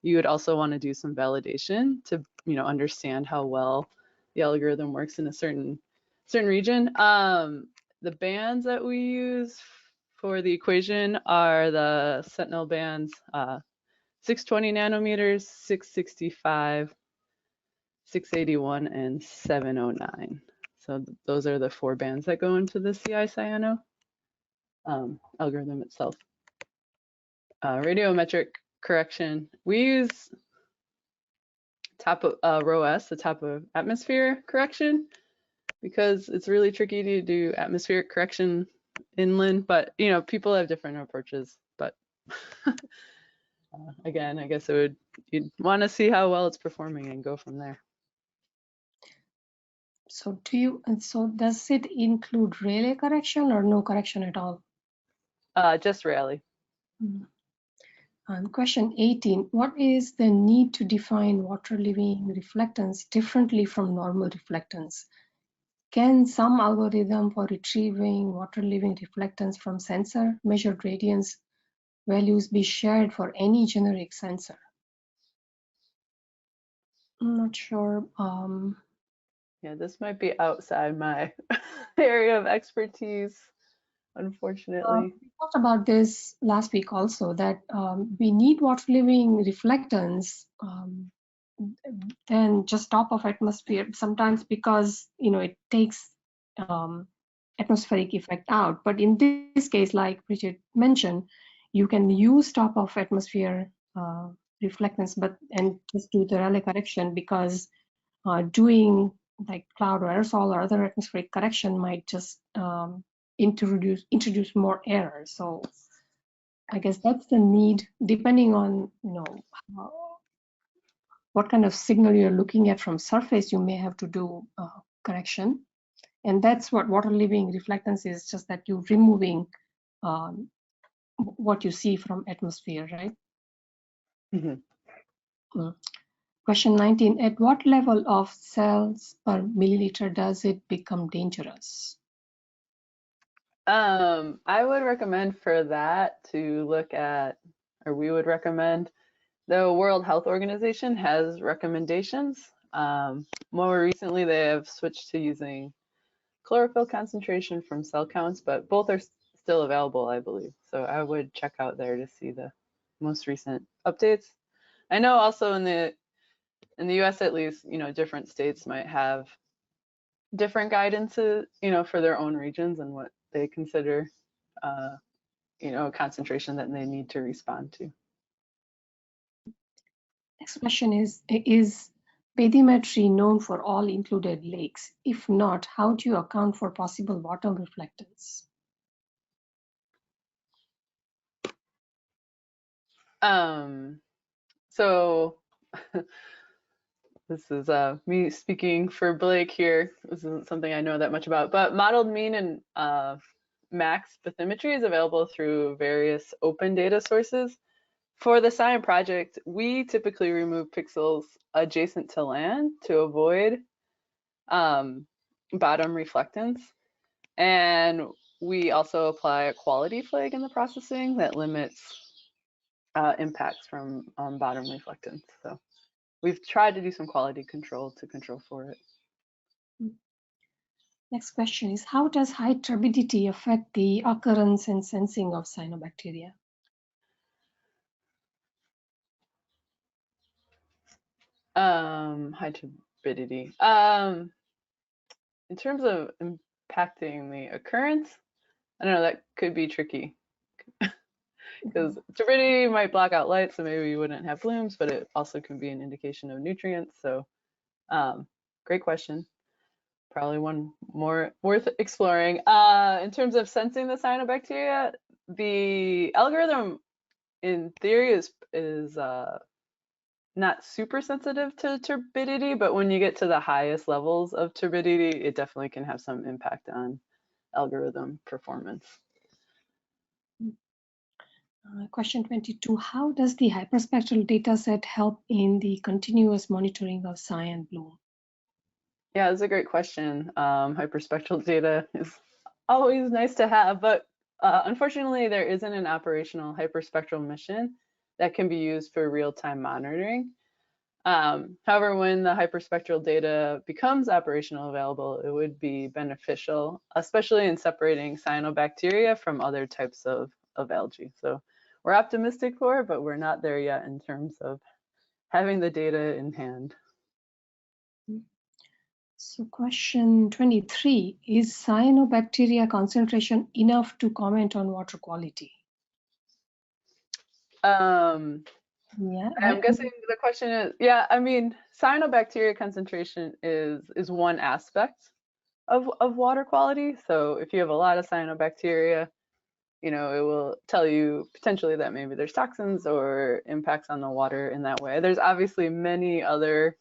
you would also want to do some validation to understand how well the algorithm works in a certain region. The bands that we use for the equation are the Sentinel bands, 620 nanometers, 665, 681, and 709. So those are the 4 bands that go into the CI-cyano algorithm itself. Radiometric correction, we use top of row S, the top of atmosphere correction, because it's really tricky to do atmospheric correction inland, but people have different approaches. But again, I guess you'd want to see how well it's performing and go from there. So does it include Rayleigh correction or no correction at all? Just Rayleigh. Question 18, what is the need to define water-living reflectance differently from normal reflectance? Can some algorithm for retrieving water-living reflectance from sensor measured radiance values be shared for any generic sensor? I'm not sure. Yeah, this might be outside my area of expertise, unfortunately. We talked about this last week also, that we need water-living reflectance than just top of atmosphere, sometimes because it takes atmospheric effect out. But in this case, like Bridget mentioned, you can use top of atmosphere reflectance, and just do the Rayleigh correction, because doing like cloud or aerosol or other atmospheric correction might just introduce more error. So I guess that's the need, depending on what kind of signal you're looking at from surface, you may have to do correction. And that's what water-living reflectance is, just that you're removing what you see from atmosphere, right? Mm-hmm. Question 19, at what level of cells per milliliter does it become dangerous? I would recommend for that to look at, or we would recommend, the World Health Organization has recommendations. More recently, they have switched to using chlorophyll concentration from cell counts, but both are still available, I believe. So I would check out there to see the most recent updates. I know also in the US, at least, different states might have different guidances, for their own regions and what they consider, a concentration that they need to respond to. Next question is bathymetry known for all included lakes? If not, how do you account for possible bottom reflectance? So this is me speaking for Blake here. This isn't something I know that much about, but modeled mean and max bathymetry is available through various open data sources. For the CyAN project, we typically remove pixels adjacent to land to avoid bottom reflectance. And we also apply a quality flag in the processing that limits impacts from bottom reflectance. So we've tried to do some quality control to control for it. Next question is, how does high turbidity affect the occurrence and sensing of cyanobacteria? High turbidity. In terms of impacting the occurrence, I don't know, that could be tricky because turbidity might block out light, so maybe you wouldn't have blooms, but it also can be an indication of nutrients. So great question. Probably one more worth exploring. In terms of sensing the cyanobacteria, the algorithm in theory is not super sensitive to turbidity, but when you get to the highest levels of turbidity, it definitely can have some impact on algorithm performance. Question 22, how does the hyperspectral dataset help in the continuous monitoring of CyAN bloom? Yeah, that's a great question. Hyperspectral data is always nice to have, but unfortunately, there isn't an operational hyperspectral mission that can be used for real-time monitoring. However, when the hyperspectral data becomes operational available, it would be beneficial, especially in separating cyanobacteria from other types of algae. So we're optimistic for it, but we're not there yet in terms of having the data in hand. So question 23, is cyanobacteria concentration enough to comment on water quality? Yeah, I'm guessing the question is, yeah, I mean, cyanobacteria concentration is one aspect of water quality. So if you have a lot of cyanobacteria, you know, it will tell you potentially that maybe there's toxins or impacts on the water in that way. There's obviously many other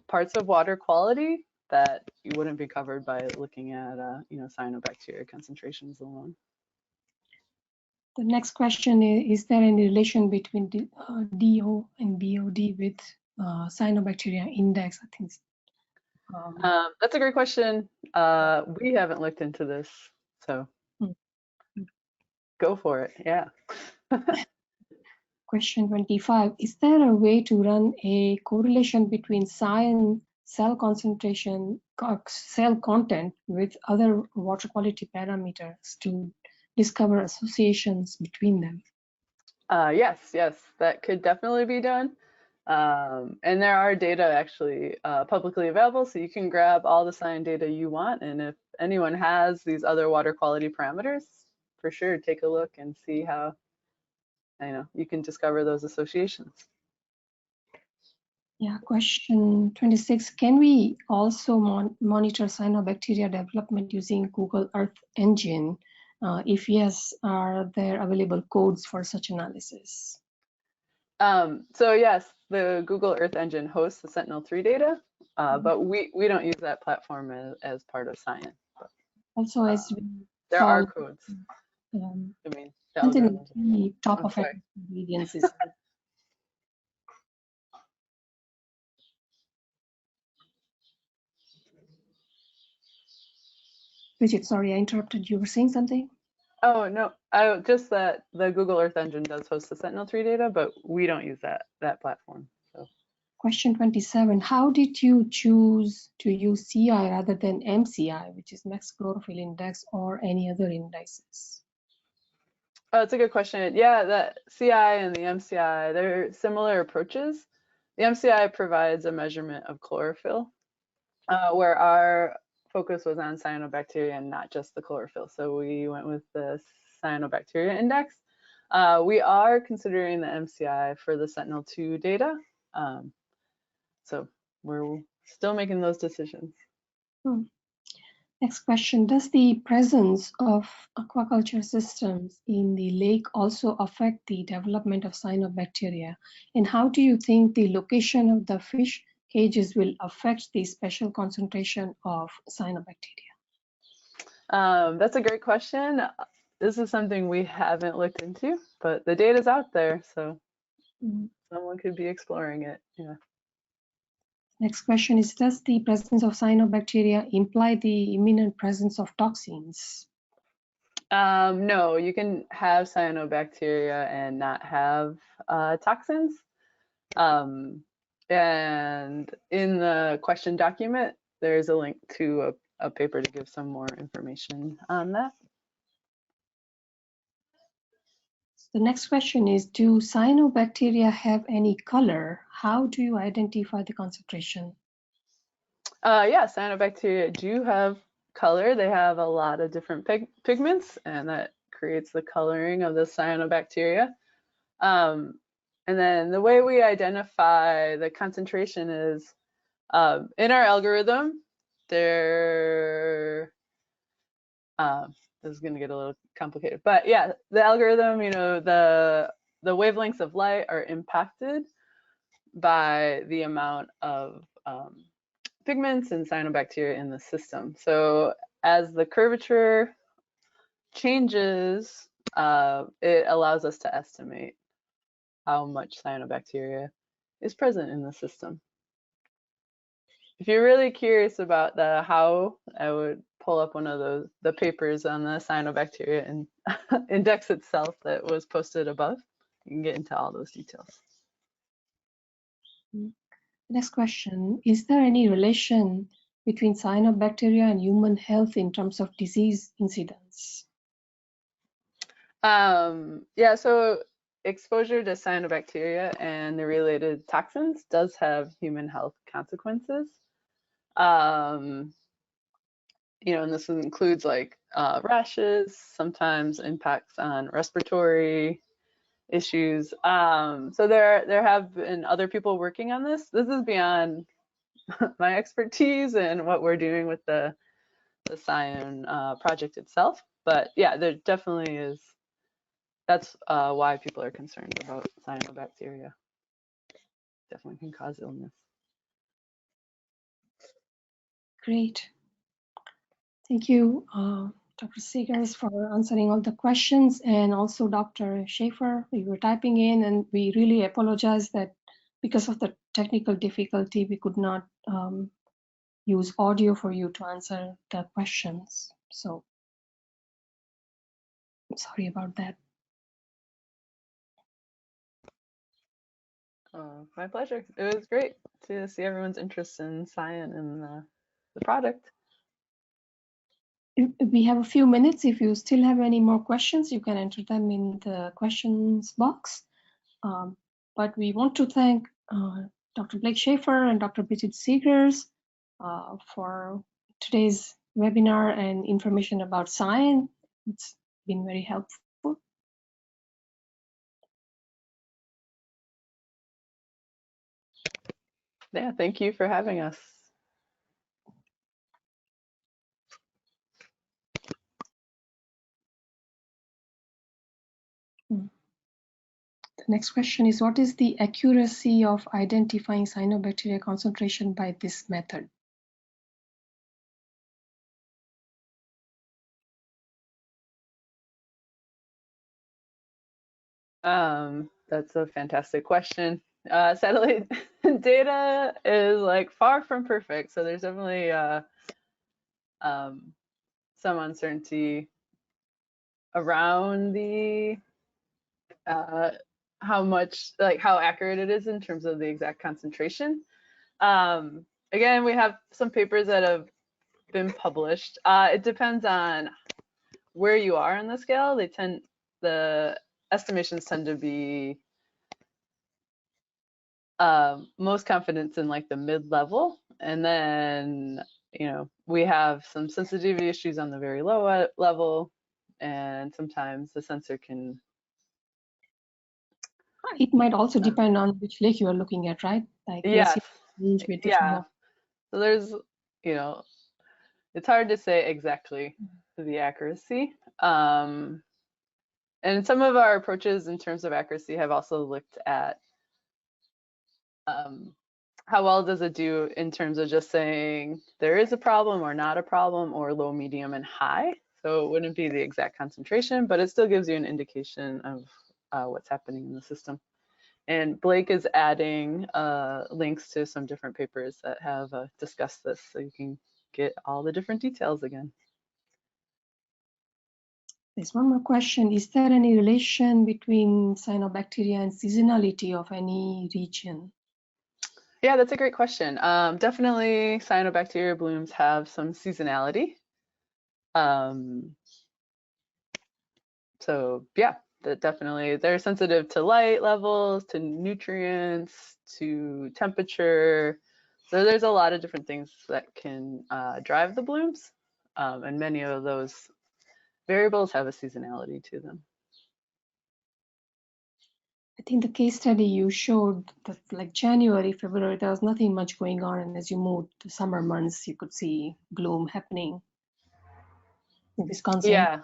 parts of water quality that you wouldn't be covered by looking at, you know, cyanobacteria concentrations alone. The next question is there any relation between DO and BOD with cyanobacteria index? I think. That's a great question. We haven't looked into this, so go for it. Yeah. Question 25, is there a way to run a correlation between CyAN cell concentration, cell content with other water quality parameters to discover associations between them? Yes, that could definitely be done. And there are data actually publicly available, so you can grab all the CyAN data you want. And if anyone has these other water quality parameters, for sure, take a look and see how, you know, you can discover those associations. Yeah, question 26, can we also monitor cyanobacteria development using Google Earth Engine? If yes, are there available codes for such analysis? So yes, the Google Earth Engine hosts the Sentinel-3 data, but we don't use that platform as part of CyAN. Also, as there are codes. I mean, the top of ingredients is Bridget, sorry, I interrupted. You were saying something? Oh, no, just that the Google Earth Engine does host the Sentinel-3 data, but we don't use that platform. So. Question 27, how did you choose to use CI rather than MCI, which is max chlorophyll index, or any other indices? Oh, that's a good question. Yeah, the CI and the MCI, they're similar approaches. The MCI provides a measurement of chlorophyll, where our focus was on cyanobacteria and not just the chlorophyll. So we went with the cyanobacteria index. We are considering the MCI for the Sentinel-2 data. So we're still making those decisions. Next question, does the presence of aquaculture systems in the lake also affect the development of cyanobacteria? And how do you think the location of the fish cages will affect the special concentration of cyanobacteria? That's a great question. This is something we haven't looked into, but the data's out there, so someone could be exploring it. Yeah. Next question is, does the presence of cyanobacteria imply the imminent presence of toxins? No, you can have cyanobacteria and not have toxins. And in the question document, there's a link to a paper to give some more information on that. The next question is, do cyanobacteria have any color? How do you identify the concentration? Yeah, cyanobacteria do have color. They have a lot of different pigments, and that creates the coloring of the cyanobacteria. And then the way we identify the concentration is in our algorithm, there this is going to get a little complicated. But yeah, the algorithm, you know, the wavelengths of light are impacted by the amount of pigments and cyanobacteria in the system. So as the curvature changes, it allows us to estimate how much cyanobacteria is present in the system. If you're really curious about the how, I would pull up one of the papers on the cyanobacteria and index itself that was posted above. You can get into all those details. Next question, is there any relation between cyanobacteria and human health in terms of disease incidence? Yeah, so exposure to cyanobacteria and the related toxins does have human health consequences. You know, and this includes like rashes, sometimes impacts on respiratory issues. So there have been other people working on this. This is beyond my expertise and what we're doing with the CyAN project itself. But yeah, there definitely is. That's why people are concerned about cyanobacteria. Definitely can cause illness. Great. Thank you, Dr. Seegers, for answering all the questions, and also Dr. Schaeffer. We were typing in, and we really apologize that because of the technical difficulty, we could not use audio for you to answer the questions. So I'm sorry about that. My pleasure. It was great to see everyone's interest in CyAN and the product. We have a few minutes. If you still have any more questions, you can enter them in the questions box. But we want to thank Dr. Blake Schaeffer and Dr. Bridget Seegers for today's webinar and information about CyAN. It's been very helpful. Yeah, thank you for having us. The next question is, what is the accuracy of identifying cyanobacteria concentration by this method? That's a fantastic question. Satellite data is like far from perfect, so there's definitely some uncertainty around the how much, like how accurate it is in terms of the exact concentration. Again, we have some papers that have been published. It depends on where you are on the scale. The estimations tend to be most confidence in like the mid-level, and then you know we have some sensitivity issues on the very low level, and sometimes the sensor can. It might also depend on which lake you are looking at, right? Like Yes. Yeah. So there's, you know, it's hard to say exactly the accuracy. And some of our approaches in terms of accuracy have also looked at how well does it do in terms of just saying there is a problem or not a problem, or low, medium, and high. So it wouldn't be the exact concentration, but it still gives you an indication of what's happening in the system. And Blake is adding links to some different papers that have discussed this, so you can get all the different details again. There's one more question. Is there any relation between cyanobacteria and seasonality of any region? Yeah, that's a great question. Definitely cyanobacteria blooms have some seasonality. So yeah, definitely they're sensitive to light levels, to nutrients, to temperature. So there's a lot of different things that can drive the blooms, and many of those variables have a seasonality to them. I think the case study you showed that like January, February, there was nothing much going on, and as you moved to summer months, you could see bloom happening in Wisconsin. Yeah,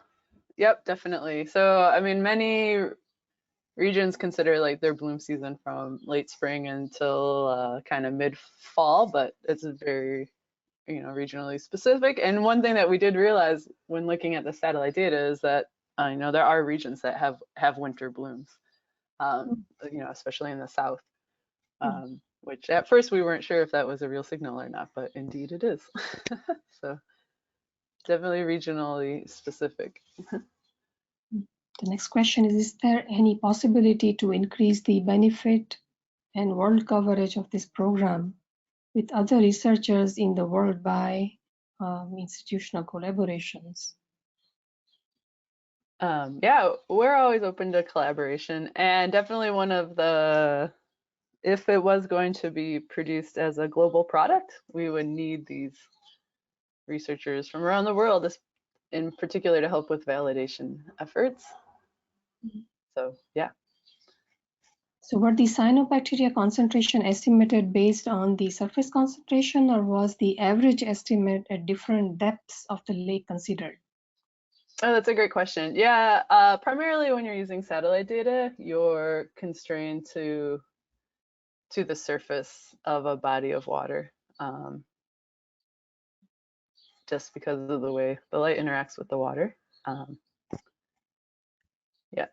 Yep, definitely. So, I mean, many regions consider like their bloom season from late spring until kind of mid-fall, but it's very, regionally specific. And one thing that we did realize when looking at the satellite data is that there are regions that have winter blooms, especially in the south. Which at first we weren't sure if that was a real signal or not, but indeed it is. So definitely regionally specific. The next question is there any possibility to increase the benefit and world coverage of this program with other researchers in the world by institutional collaborations? Yeah, we're always open to collaboration, and definitely if it was going to be produced as a global product, we would need these researchers from around the world, in particular to help with validation efforts. So yeah. So were the cyanobacteria concentration estimated based on the surface concentration, or was the average estimate at different depths of the lake considered? Oh, that's a great question. Yeah, primarily when you're using satellite data, you're constrained to the surface of a body of water, just because of the way the light interacts with the water. Yeah.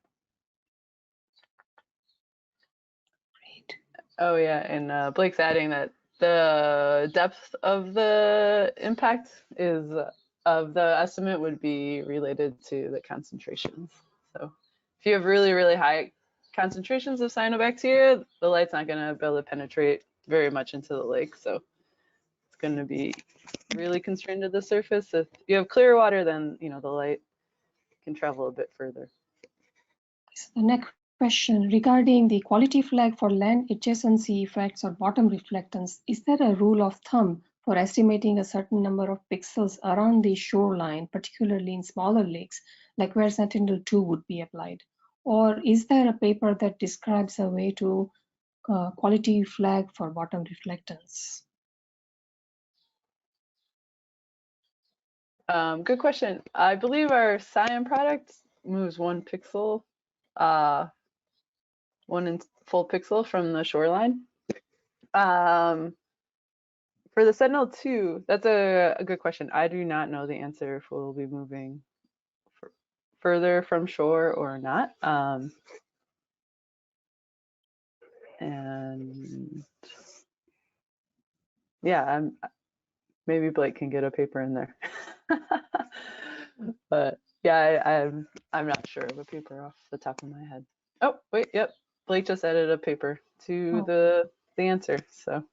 Great. Oh yeah, and Blake's adding that the depth of the impact of the estimate would be related to the concentrations. So if you have really, really high concentrations of cyanobacteria, the light's not going to be able to penetrate very much into the lake. So it's going to be really constrained to the surface. If you have clear water, then the light can travel a bit further. So the next question regarding the quality flag for land adjacency effects or bottom reflectance, is there a rule of thumb for estimating a certain number of pixels around the shoreline, particularly in smaller lakes, like where Sentinel-2 would be applied? Or is there a paper that describes a way to quality flag for bottom reflectance? Good question. I believe our CyAN product moves 1 pixel, 1 full pixel from the shoreline. For the Sentinel-2, that's a good question. I do not know the answer if we'll be moving further from shore or not. And yeah, maybe Blake can get a paper in there. But yeah, I'm not sure of a paper off the top of my head. Oh wait, yep, Blake just added a paper to the answer. So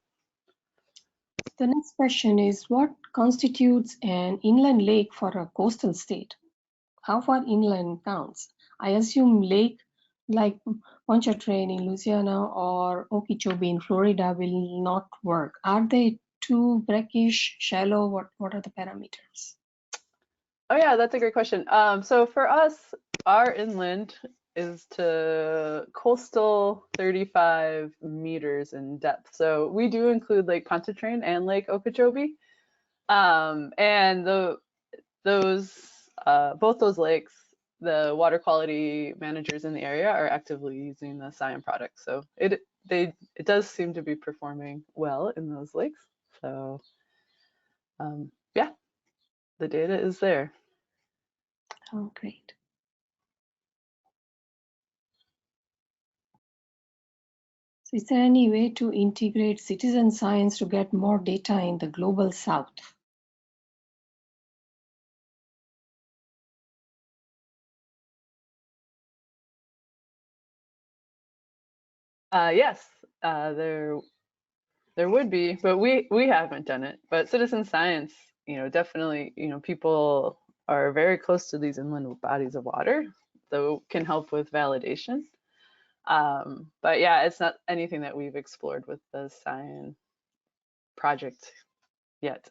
the next question is, what constitutes an inland lake for a coastal state? How far inland counts? I assume lake like Pontchartrain in Louisiana or Okeechobee in Florida will not work. Are they too brackish, shallow? What are the parameters? oh yeah, that's a great question. So for us, our inland is to coastal 35 meters in depth. So we do include Lake Pontchartrain and Lake Okeechobee. And both those lakes, the water quality managers in the area are actively using the CyAN product. So it does seem to be performing well in those lakes. So yeah, the data is there. Oh, great. So is there any way to integrate citizen science to get more data in the global south? Yes, there would be, but we haven't done it. But citizen science, definitely, people are very close to these inland bodies of water, so can help with validation. But yeah, it's not anything that we've explored with the CyAN project yet.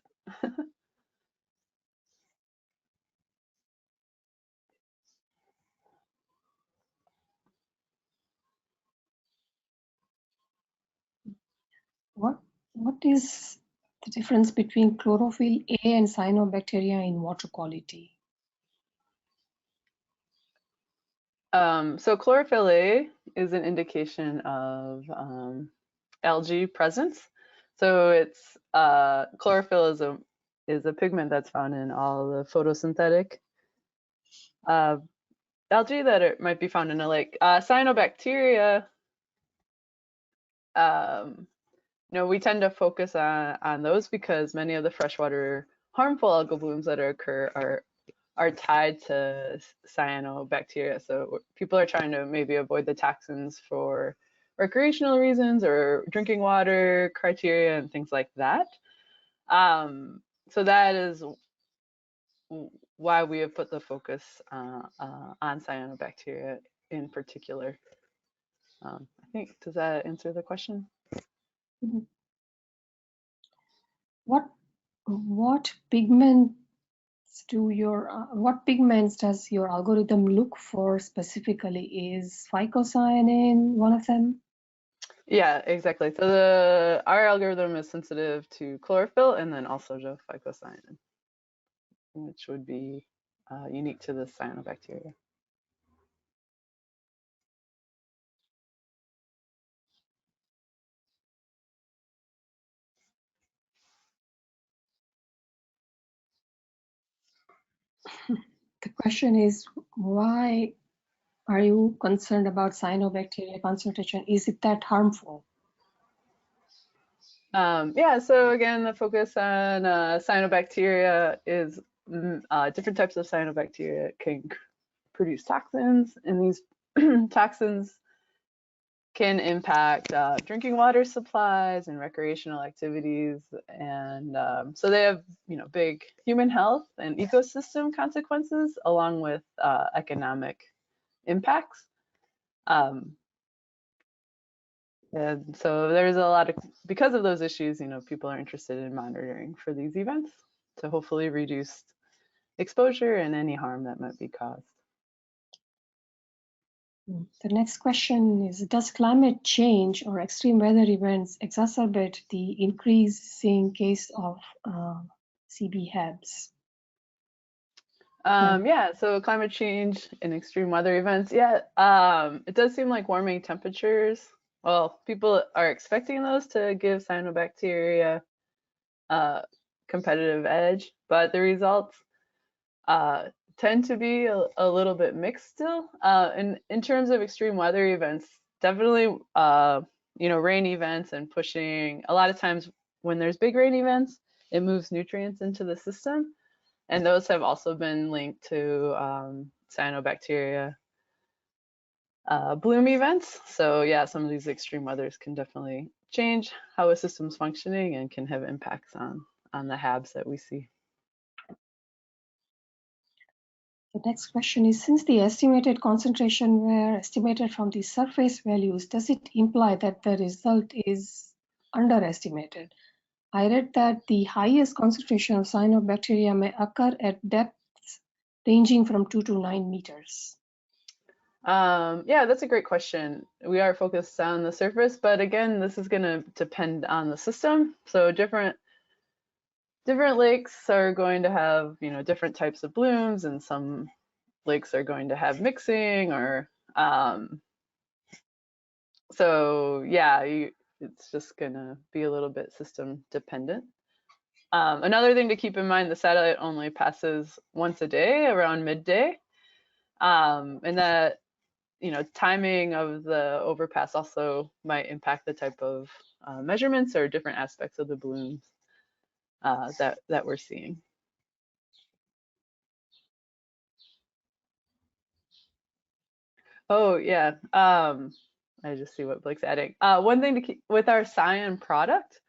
What is the difference between chlorophyll A and cyanobacteria in water quality? So chlorophyll A is an indication of algae presence. So it's chlorophyll is a pigment that's found in all the photosynthetic algae that might be found in a lake. Cyanobacteria, we tend to focus on those because many of the freshwater harmful algal blooms that occur are tied to cyanobacteria. So people are trying to maybe avoid the toxins for recreational reasons or drinking water criteria and things like that. So that is why we have put the focus on cyanobacteria in particular. I think, does that answer the question? Mm-hmm. What pigments does your algorithm look for specifically? Is phycocyanin one of them? Yeah, exactly. So our algorithm is sensitive to chlorophyll and then also to phycocyanin, which would be unique to the cyanobacteria. The question is, why are you concerned about cyanobacteria concentration? Is it that harmful? Yeah, so again, the focus on cyanobacteria is different types of cyanobacteria can produce toxins, and these toxins can impact drinking water supplies and recreational activities, and so they have big human health and ecosystem consequences along with economic impacts. And so there's a lot of, because of those issues, people are interested in monitoring for these events to hopefully reduce exposure and any harm that might be caused. The next question is, does climate change or extreme weather events exacerbate the increasing case of CB HABs? Yeah, so climate change and extreme weather events, yeah, it does seem like warming temperatures, well, people are expecting those to give cyanobacteria a competitive edge, but the results tend to be a little bit mixed still. In terms of extreme weather events, definitely, rain events and pushing, a lot of times when there's big rain events, it moves nutrients into the system. And those have also been linked to cyanobacteria bloom events. So yeah, some of these extreme weathers can definitely change how a system's functioning and can have impacts on the HABs that we see. The next question is, since the estimated concentration were estimated from the surface values, does it imply that the result is underestimated? I read that the highest concentration of cyanobacteria may occur at depths ranging from 2 to 9 meters. Yeah, that's a great question. We are focused on the surface, but again, this is going to depend on the system. So different lakes are going to have, different types of blooms, and some lakes are going to have mixing, or so yeah, it's just going to be a little bit system dependent. Another thing to keep in mind, the satellite only passes once a day around midday, and that timing of the overpass also might impact the type of measurements or different aspects of the blooms that we're seeing. Oh yeah, I just see what Blake's adding. One thing to keep with our CyAN product,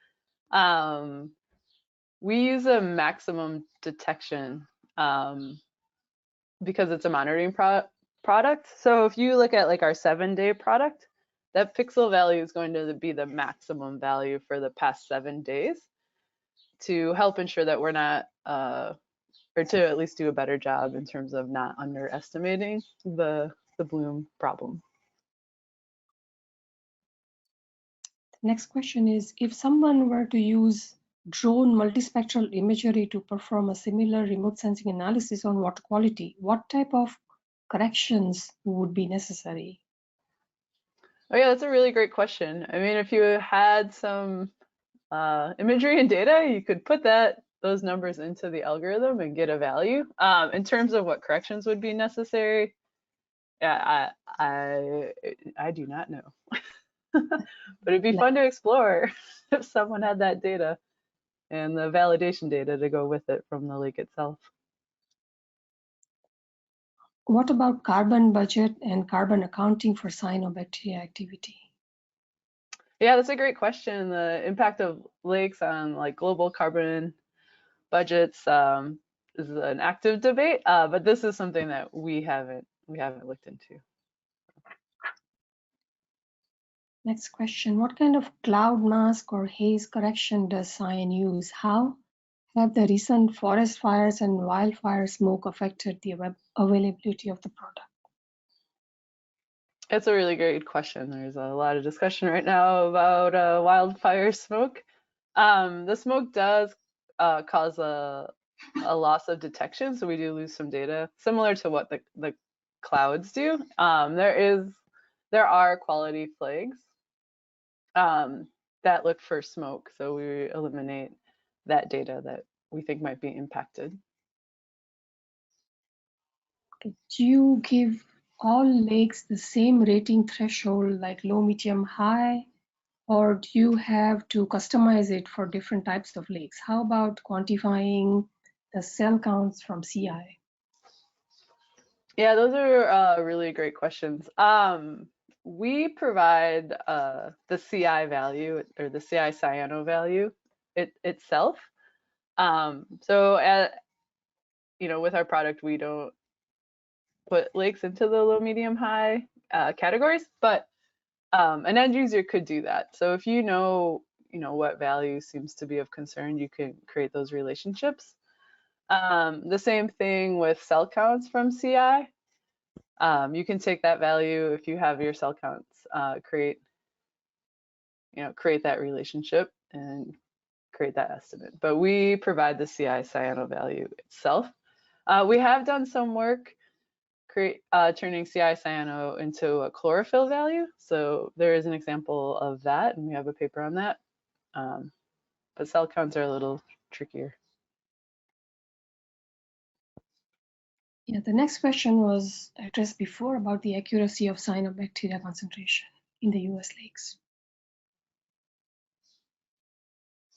we use a maximum detection because it's a monitoring product. So if you look at like our 7-day product, that pixel value is going to be the maximum value for the past 7 days to help ensure that we're not, or to at least do a better job in terms of not underestimating the bloom problem. The next question is, if someone were to use drone multispectral imagery to perform a similar remote sensing analysis on water quality, what type of corrections would be necessary? Oh yeah, that's a really great question. I mean, if you had some imagery and data, you could put those numbers into the algorithm and get a value. In terms of what corrections would be necessary, yeah, I do not know. But it'd be fun to explore if someone had that data and the validation data to go with it from the lake itself. What about carbon budget and carbon accounting for cyanobacteria activity? Yeah, that's a great question. The impact of lakes on like global carbon budgets is an active debate, but this is something that we haven't looked into. Next question, what kind of cloud mask or haze correction does CyAN use? How have the recent forest fires and wildfire smoke affected the availability of the product? It's a really great question. There's a lot of discussion right now about wildfire smoke. The smoke does cause a loss of detection, so we do lose some data, similar to what the clouds do. There are quality flags that look for smoke, so we eliminate that data that we think might be impacted. Do you give all lakes the same rating threshold, like low, medium, high, or do you have to customize it for different types of lakes? How about quantifying the cell counts from CI? Yeah, those are really great questions. We provide the CI value or the CI cyano value itself. So with our product, we don't put lakes into the low, medium, high categories, but an end user could do that. So if you know what value seems to be of concern, you can create those relationships. The same thing with cell counts from CI. You can take that value if you have your cell counts, create that relationship and create that estimate. But we provide the CI cyano value itself. We have done some work turning CI cyano into a chlorophyll value. So there is an example of that, and we have a paper on that. But cell counts are a little trickier. Yeah, the next question was addressed before about the accuracy of cyanobacteria concentration in the US lakes.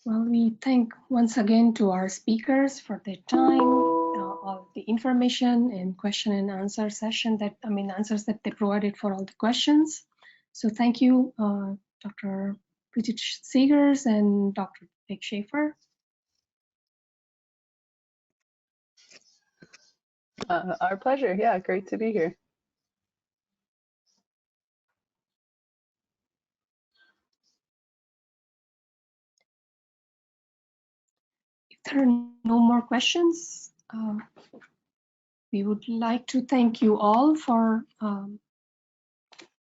Well, we thank once again to our speakers for their time, all the information and question and answer session answers that they provided for all the questions. So thank you, Dr. Bridget Seegers and Dr. Schaeffer. Our pleasure. Yeah, great to be here. If there are no more questions, we would like to thank you all for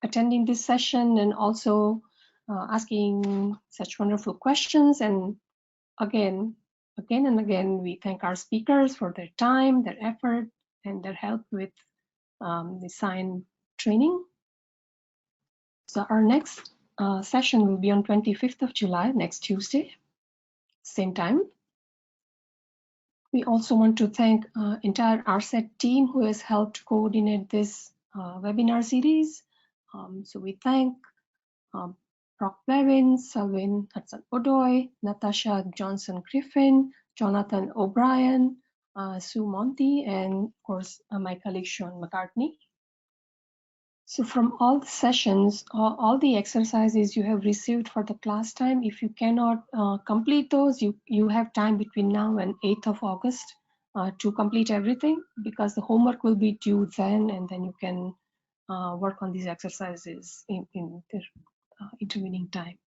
attending this session and also asking such wonderful questions. And again and again, we thank our speakers for their time, their effort, and their help with the CyAN training. So our next session will be on 25th of July, next Tuesday, same time. We also want to thank entire ARSET team who has helped coordinate this webinar series. So we thank Brock Levin, Selwyn Hudson-Odoi, Natasha Johnson-Griffin, Jonathan O'Brien, Sue Monty, and of course my colleague Sean McCartney. So from all the sessions, all the exercises you have received for the class time, if you cannot complete those, you have time between now and 8th of August to complete everything, because the homework will be due then, and then you can work on these exercises in the intervening time.